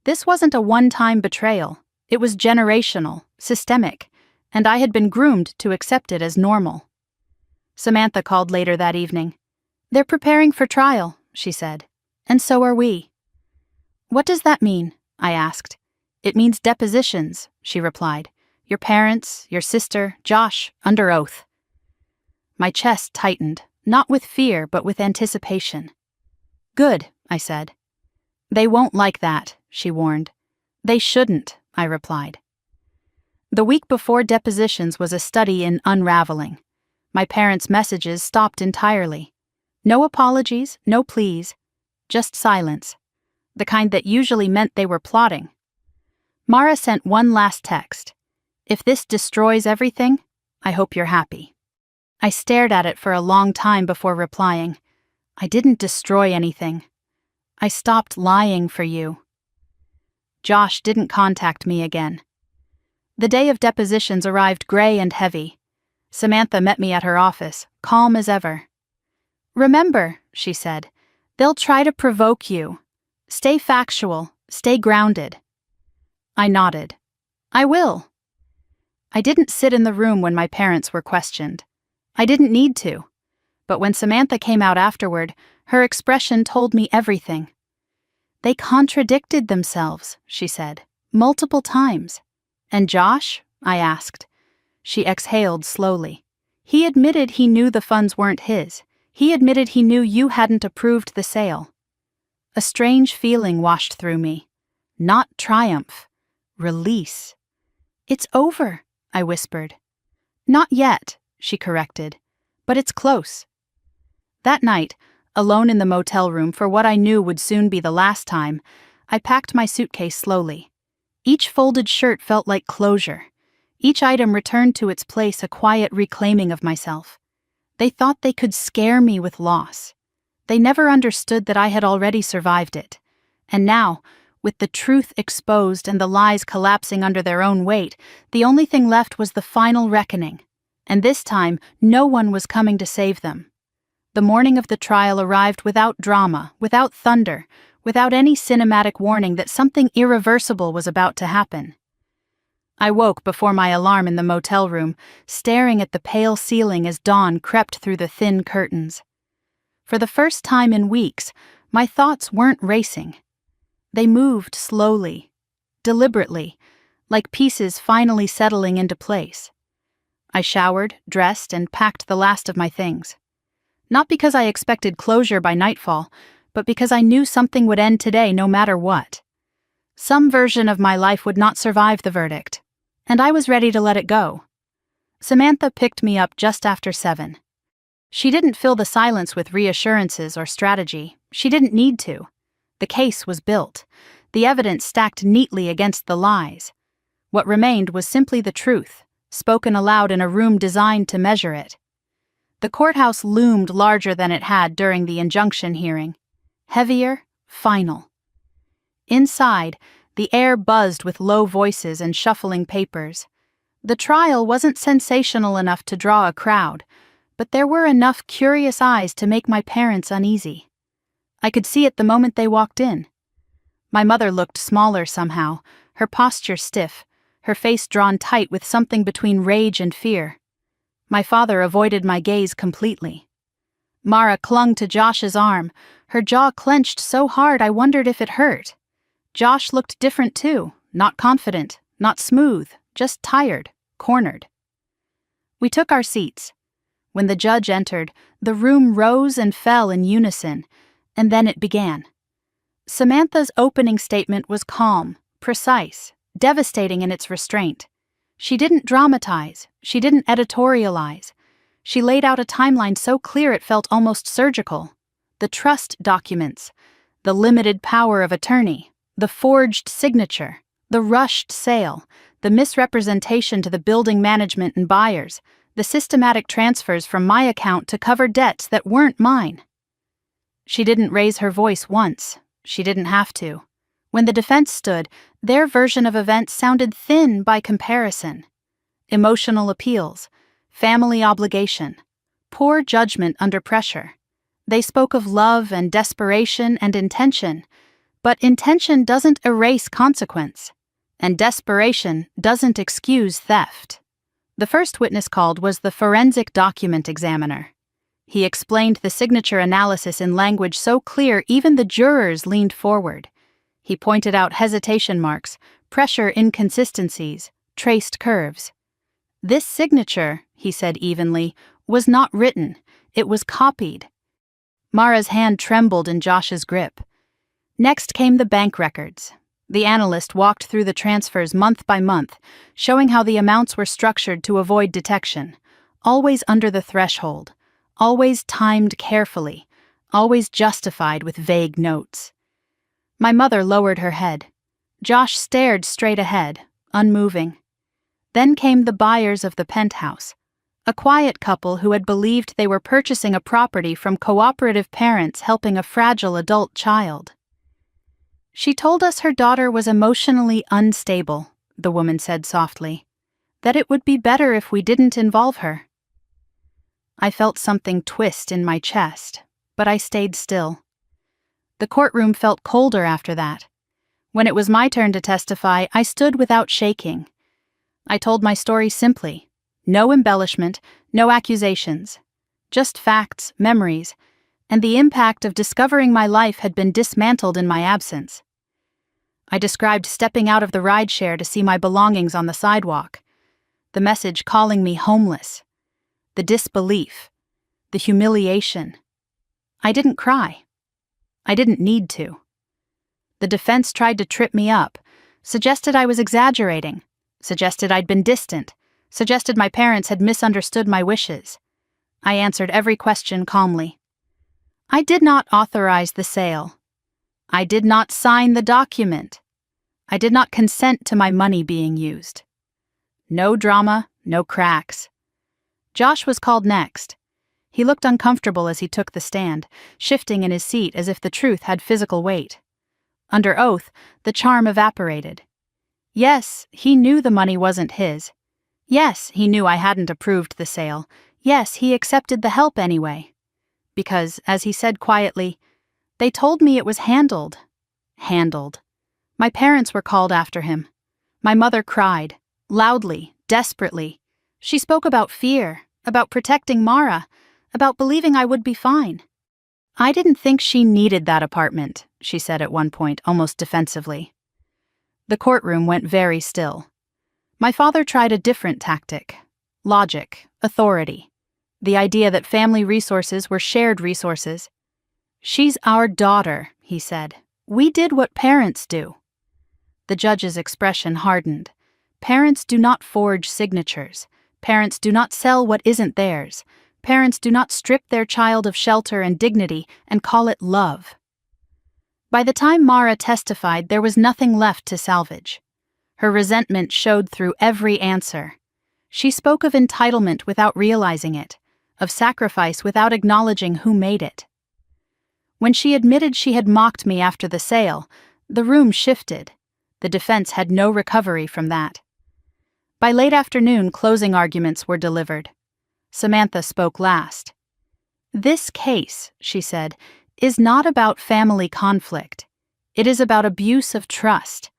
This wasn't a one-time betrayal. It was generational, systemic, and I had been groomed to accept it as normal. Samantha called later that evening. "They're preparing for trial," she said. And so are we. What does that mean? I asked. It means depositions, she replied. Your parents, your sister, Josh, under oath. My chest tightened, not with fear but with anticipation. Good, I said. They won't like that, she warned. They shouldn't, I replied. The week before depositions was a study in unraveling. My parents' messages stopped entirely. No apologies, no pleas, just silence. The kind that usually meant they were plotting. Mara sent one last text. If this destroys everything, I hope you're happy. I stared at it for a long time before replying. I didn't destroy anything. I stopped lying for you. Josh didn't contact me again. The day of depositions arrived gray and heavy. Samantha met me at her office, calm as ever. Remember, she said, they'll try to provoke you. Stay factual, stay grounded. I nodded. I will. I didn't sit in the room when my parents were questioned. I didn't need to. But when Samantha came out afterward, her expression told me everything. They contradicted themselves, she said, multiple times. And Josh? I asked. She exhaled slowly. He admitted he knew the funds weren't his. He admitted he knew you hadn't approved the sale. A strange feeling washed through me. Not triumph. Release. It's over, I whispered. Not yet, she corrected. But it's close. That night, alone in the motel room for what I knew would soon be the last time, I packed my suitcase slowly. Each folded shirt felt like closure. Each item returned to its place, a quiet reclaiming of myself. They thought they could scare me with loss. They never understood that I had already survived it. And now, with the truth exposed and the lies collapsing under their own weight, the only thing left was the final reckoning. And this time, no one was coming to save them. The morning of the trial arrived without drama, without thunder, without any cinematic warning that something irreversible was about to happen. I woke before my alarm in the motel room, staring at the pale ceiling as dawn crept through the thin curtains. For the first time in weeks, my thoughts weren't racing. They moved slowly, deliberately, like pieces finally settling into place. I showered, dressed, and packed the last of my things. Not because I expected closure by nightfall, but because I knew something would end today no matter what. Some version of my life would not survive the verdict, and I was ready to let it go. Samantha picked me up just after 7. She didn't fill the silence with reassurances or strategy. She didn't need to. The case was built, the evidence stacked neatly against the lies. What remained was simply the truth, spoken aloud in a room designed to measure it. The courthouse loomed larger than it had during the injunction hearing. Heavier, final. Inside, the air buzzed with low voices and shuffling papers. The trial wasn't sensational enough to draw a crowd, but there were enough curious eyes to make my parents uneasy. I could see it the moment they walked in. My mother looked smaller somehow, her posture stiff, her face drawn tight with something between rage and fear. My father avoided my gaze completely. Mara clung to Josh's arm, her jaw clenched so hard I wondered if it hurt. Josh looked different too, not confident, not smooth, just tired, cornered. We took our seats. When the judge entered, the room rose and fell in unison, and then it began. Samantha's opening statement was calm, precise, devastating in its restraint. She didn't dramatize, she didn't editorialize. She laid out a timeline so clear it felt almost surgical. The trust documents, the limited power of attorney, the forged signature, the rushed sale, the misrepresentation to the building management and buyers, the systematic transfers from my account to cover debts that weren't mine. She didn't raise her voice once. She didn't have to. When the defense stood, their version of events sounded thin by comparison. Emotional appeals, family obligation, poor judgment under pressure. They spoke of love and desperation and intention, but intention doesn't erase consequence, and desperation doesn't excuse theft. The first witness called was the forensic document examiner. He explained the signature analysis in language so clear even the jurors leaned forward. He pointed out hesitation marks, pressure inconsistencies, traced curves. This signature, he said evenly, was not written, it was copied. Mara's hand trembled in Josh's grip. Next came the bank records. The analyst walked through the transfers month by month, showing how the amounts were structured to avoid detection, always under the threshold, always timed carefully, always justified with vague notes. My mother lowered her head. Josh stared straight ahead, unmoving. Then came the buyers of the penthouse, a quiet couple who had believed they were purchasing a property from cooperative parents helping a fragile adult child. She told us her daughter was emotionally unstable, the woman said softly, that it would be better if we didn't involve her. I felt something twist in my chest, but I stayed still. The courtroom felt colder after that. When it was my turn to testify, I stood without shaking. I told my story simply. No embellishment, no accusations. Just facts, memories, and the impact of discovering my life had been dismantled in my absence. I described stepping out of the rideshare to see my belongings on the sidewalk, the message calling me homeless, the disbelief, the humiliation. I didn't cry. I didn't need to. The defense tried to trip me up, suggested I was exaggerating, suggested I'd been distant, suggested my parents had misunderstood my wishes. I answered every question calmly. I did not authorize the sale. I did not sign the document. I did not consent to my money being used. No drama, no cracks. Josh was called next. He looked uncomfortable as he took the stand, shifting in his seat as if the truth had physical weight. Under oath, the charm evaporated. Yes, he knew the money wasn't his. Yes, he knew I hadn't approved the sale. Yes, he accepted the help anyway. Because, as he said quietly, they told me it was handled. Handled. My parents were called after him. My mother cried, loudly, desperately. She spoke about fear, about protecting Mara, about believing I would be fine. I didn't think she needed that apartment, she said at one point, almost defensively. The courtroom went very still. My father tried a different tactic. Logic, authority. The idea that family resources were shared resources. She's our daughter, he said. We did what parents do. The judge's expression hardened. Parents do not forge signatures. Parents do not sell what isn't theirs. Parents do not strip their child of shelter and dignity and call it love. By the time Mara testified, there was nothing left to salvage. Her resentment showed through every answer. She spoke of entitlement without realizing it, of sacrifice without acknowledging who made it. When she admitted she had mocked me after the sale, the room shifted. The defense had no recovery from that. By late afternoon, closing arguments were delivered. Samantha spoke last. This case, she said, is not about family conflict. It is about abuse of trust,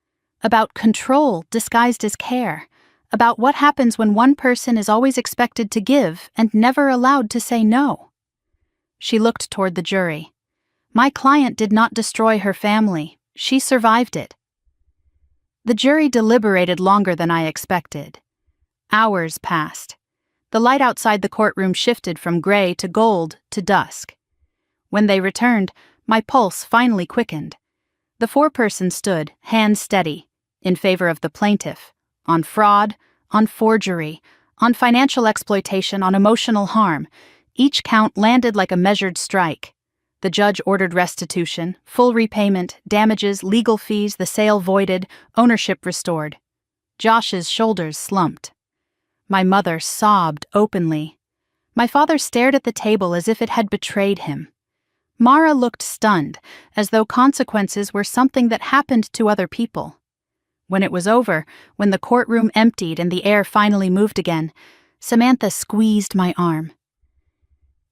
about control disguised as care, about what happens when one person is always expected to give and never allowed to say no. She looked toward the jury. My client did not destroy her family. She survived it. The jury deliberated longer than I expected. Hours passed. The light outside the courtroom shifted from gray to gold to dusk. When they returned, my pulse finally quickened. The foreperson stood, hands steady, in favor of the plaintiff, on fraud, on forgery, on financial exploitation, on emotional harm. Each count landed like a measured strike. The judge ordered restitution, full repayment, damages, legal fees, the sale voided, ownership restored. Josh's shoulders slumped. My mother sobbed openly. My father stared at the table as if it had betrayed him. Mara looked stunned, as though consequences were something that happened to other people. When it was over, when the courtroom emptied and the air finally moved again, Samantha squeezed my arm.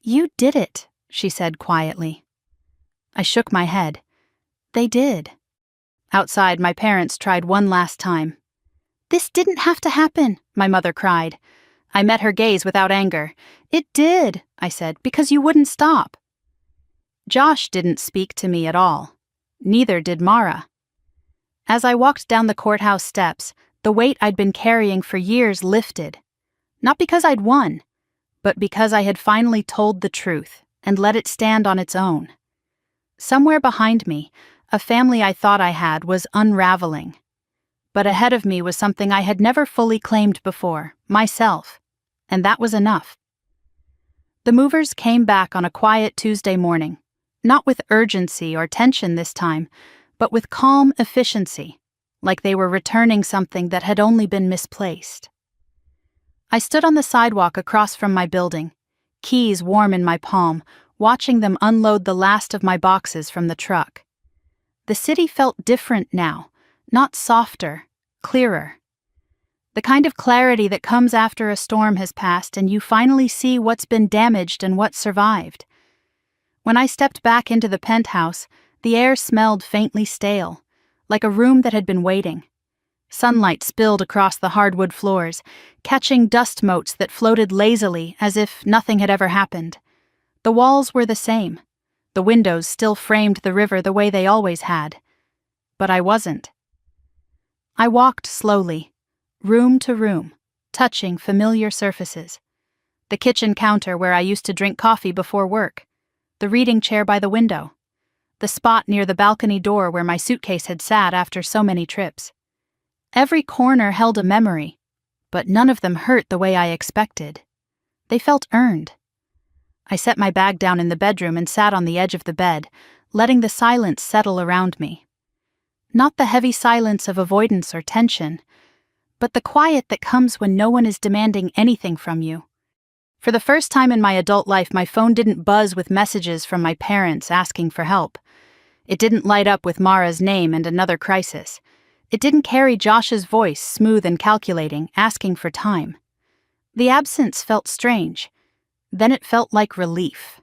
"You did it," she said quietly. I shook my head. They did. Outside, my parents tried one last time. "This didn't have to happen," my mother cried. I met her gaze without anger. "It did," I said, "because you wouldn't stop." Josh didn't speak to me at all. Neither did Mara. As I walked down the courthouse steps, the weight I'd been carrying for years lifted. Not because I'd won, but because I had finally told the truth and let it stand on its own. Somewhere behind me, a family I thought I had was unraveling. But ahead of me was something I had never fully claimed before, myself, and that was enough. The movers came back on a quiet Tuesday morning, not with urgency or tension this time, but with calm efficiency, like they were returning something that had only been misplaced. I stood on the sidewalk across from my building, keys warm in my palm, watching them unload the last of my boxes from the truck. The city felt different now, not softer, clearer. The kind of clarity that comes after a storm has passed and you finally see what's been damaged and what survived. When I stepped back into the penthouse, the air smelled faintly stale, like a room that had been waiting. Sunlight spilled across the hardwood floors, catching dust motes that floated lazily as if nothing had ever happened. The walls were the same. The windows still framed the river the way they always had. But I wasn't. I walked slowly, room to room, touching familiar surfaces. The kitchen counter where I used to drink coffee before work, the reading chair by the window, the spot near the balcony door where my suitcase had sat after so many trips. Every corner held a memory, but none of them hurt the way I expected. They felt earned. I set my bag down in the bedroom and sat on the edge of the bed, letting the silence settle around me. Not the heavy silence of avoidance or tension, but the quiet that comes when no one is demanding anything from you. For the first time in my adult life, my phone didn't buzz with messages from my parents asking for help. It didn't light up with Mara's name and another crisis. It didn't carry Josh's voice, smooth and calculating, asking for time. The absence felt strange. Then it felt like relief.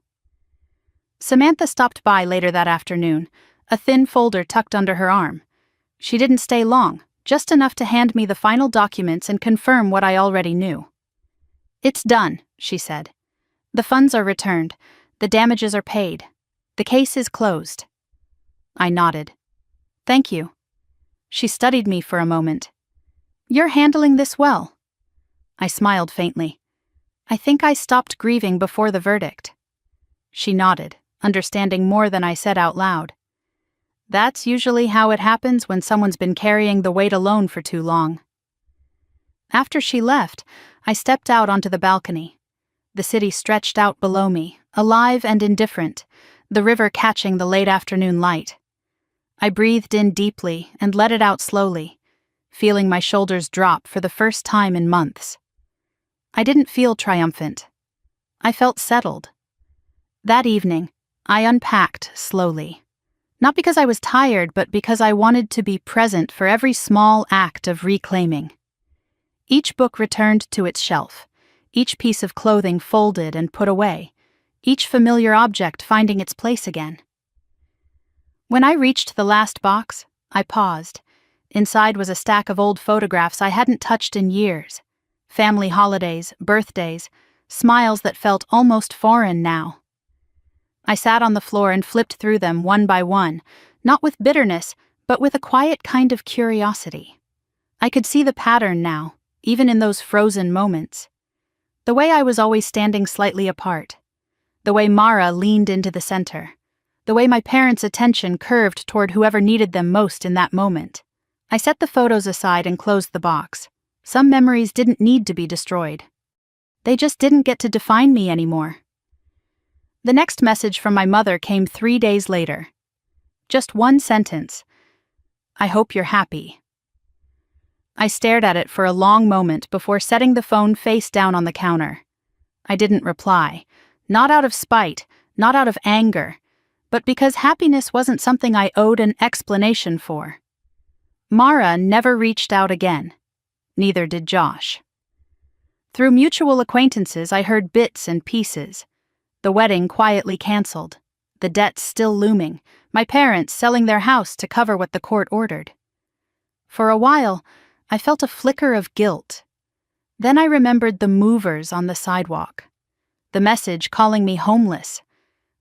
Samantha stopped by later that afternoon, a thin folder tucked under her arm. She didn't stay long, just enough to hand me the final documents and confirm what I already knew. "It's done," she said. "The funds are returned. The damages are paid. The case is closed." I nodded. "Thank you." She studied me for a moment. "You're handling this well." I smiled faintly. "I think I stopped grieving before the verdict." She nodded, understanding more than I said out loud. That's usually how it happens when someone's been carrying the weight alone for too long. After she left, I stepped out onto the balcony. The city stretched out below me, alive and indifferent, the river catching the late afternoon light. I breathed in deeply and let it out slowly, feeling my shoulders drop for the first time in months. I didn't feel triumphant. I felt settled. That evening, I unpacked slowly. Not because I was tired, but because I wanted to be present for every small act of reclaiming. Each book returned to its shelf, each piece of clothing folded and put away, each familiar object finding its place again. When I reached the last box, I paused. Inside was a stack of old photographs I hadn't touched in years. Family holidays, birthdays, smiles that felt almost foreign now. I sat on the floor and flipped through them one by one, not with bitterness, but with a quiet kind of curiosity. I could see the pattern now, even in those frozen moments. The way I was always standing slightly apart. The way Mara leaned into the center. The way my parents' attention curved toward whoever needed them most in that moment. I set the photos aside and closed the box. Some memories didn't need to be destroyed. They just didn't get to define me anymore. The next message from my mother came 3 days later. Just one sentence. "I hope you're happy." I stared at it for a long moment before setting the phone face down on the counter. I didn't reply, not out of spite, not out of anger, but because happiness wasn't something I owed an explanation for. Mara never reached out again. Neither did Josh. Through mutual acquaintances, I heard bits and pieces. The wedding quietly canceled, the debts still looming, my parents selling their house to cover what the court ordered. For a while, I felt a flicker of guilt. Then I remembered the movers on the sidewalk. The message calling me homeless.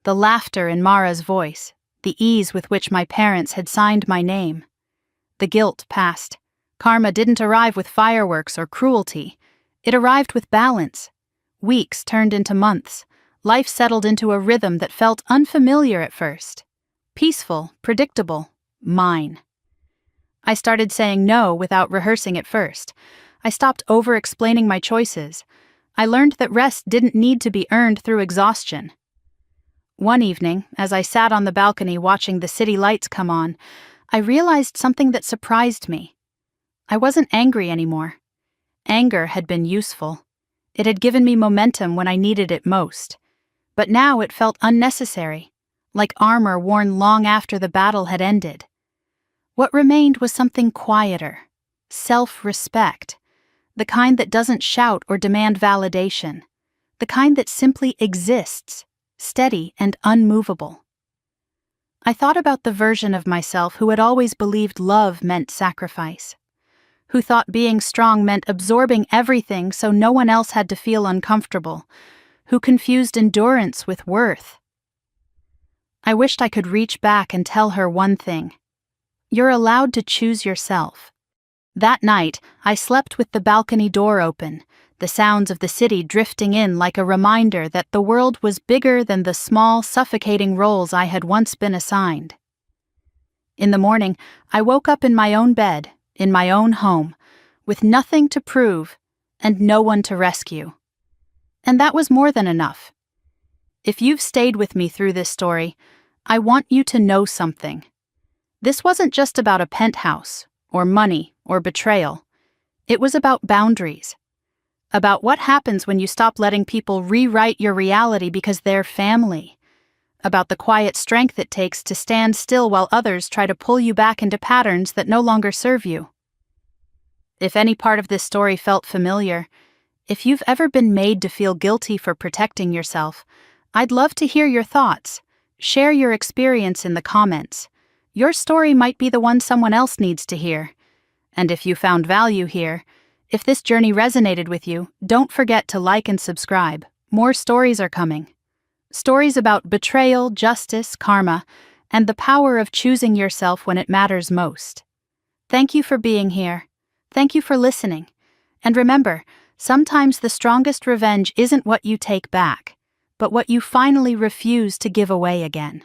The laughter in Mara's voice. The ease with which my parents had signed my name. The guilt passed. Karma didn't arrive with fireworks or cruelty. It arrived with balance. Weeks turned into months. Life settled into a rhythm that felt unfamiliar at first. Peaceful, predictable, mine. I started saying no without rehearsing at first. I stopped over-explaining my choices. I learned that rest didn't need to be earned through exhaustion. One evening, as I sat on the balcony watching the city lights come on, I realized something that surprised me. I wasn't angry anymore. Anger had been useful. It had given me momentum when I needed it most. But now it felt unnecessary, like armor worn long after the battle had ended. What remained was something quieter, self-respect, the kind that doesn't shout or demand validation, the kind that simply exists, steady and unmovable. I thought about the version of myself who had always believed love meant sacrifice, who thought being strong meant absorbing everything so no one else had to feel uncomfortable, who confused endurance with worth. I wished I could reach back and tell her one thing. You're allowed to choose yourself. That night, I slept with the balcony door open, the sounds of the city drifting in like a reminder that the world was bigger than the small, suffocating roles I had once been assigned. In the morning, I woke up in my own bed, in my own home, with nothing to prove and no one to rescue. And that was more than enough. If you've stayed with me through this story, I want you to know something. This wasn't just about a penthouse, or money, or betrayal. It was about boundaries. About what happens when you stop letting people rewrite your reality because they're family. About the quiet strength it takes to stand still while others try to pull you back into patterns that no longer serve you. If any part of this story felt familiar, if you've ever been made to feel guilty for protecting yourself, I'd love to hear your thoughts. Share your experience in the comments. Your story might be the one someone else needs to hear. And if you found value here, if this journey resonated with you, don't forget to like and subscribe. More stories are coming. Stories about betrayal, justice, karma, and the power of choosing yourself when it matters most. Thank you for being here. Thank you for listening. And remember, sometimes the strongest revenge isn't what you take back, but what you finally refuse to give away again.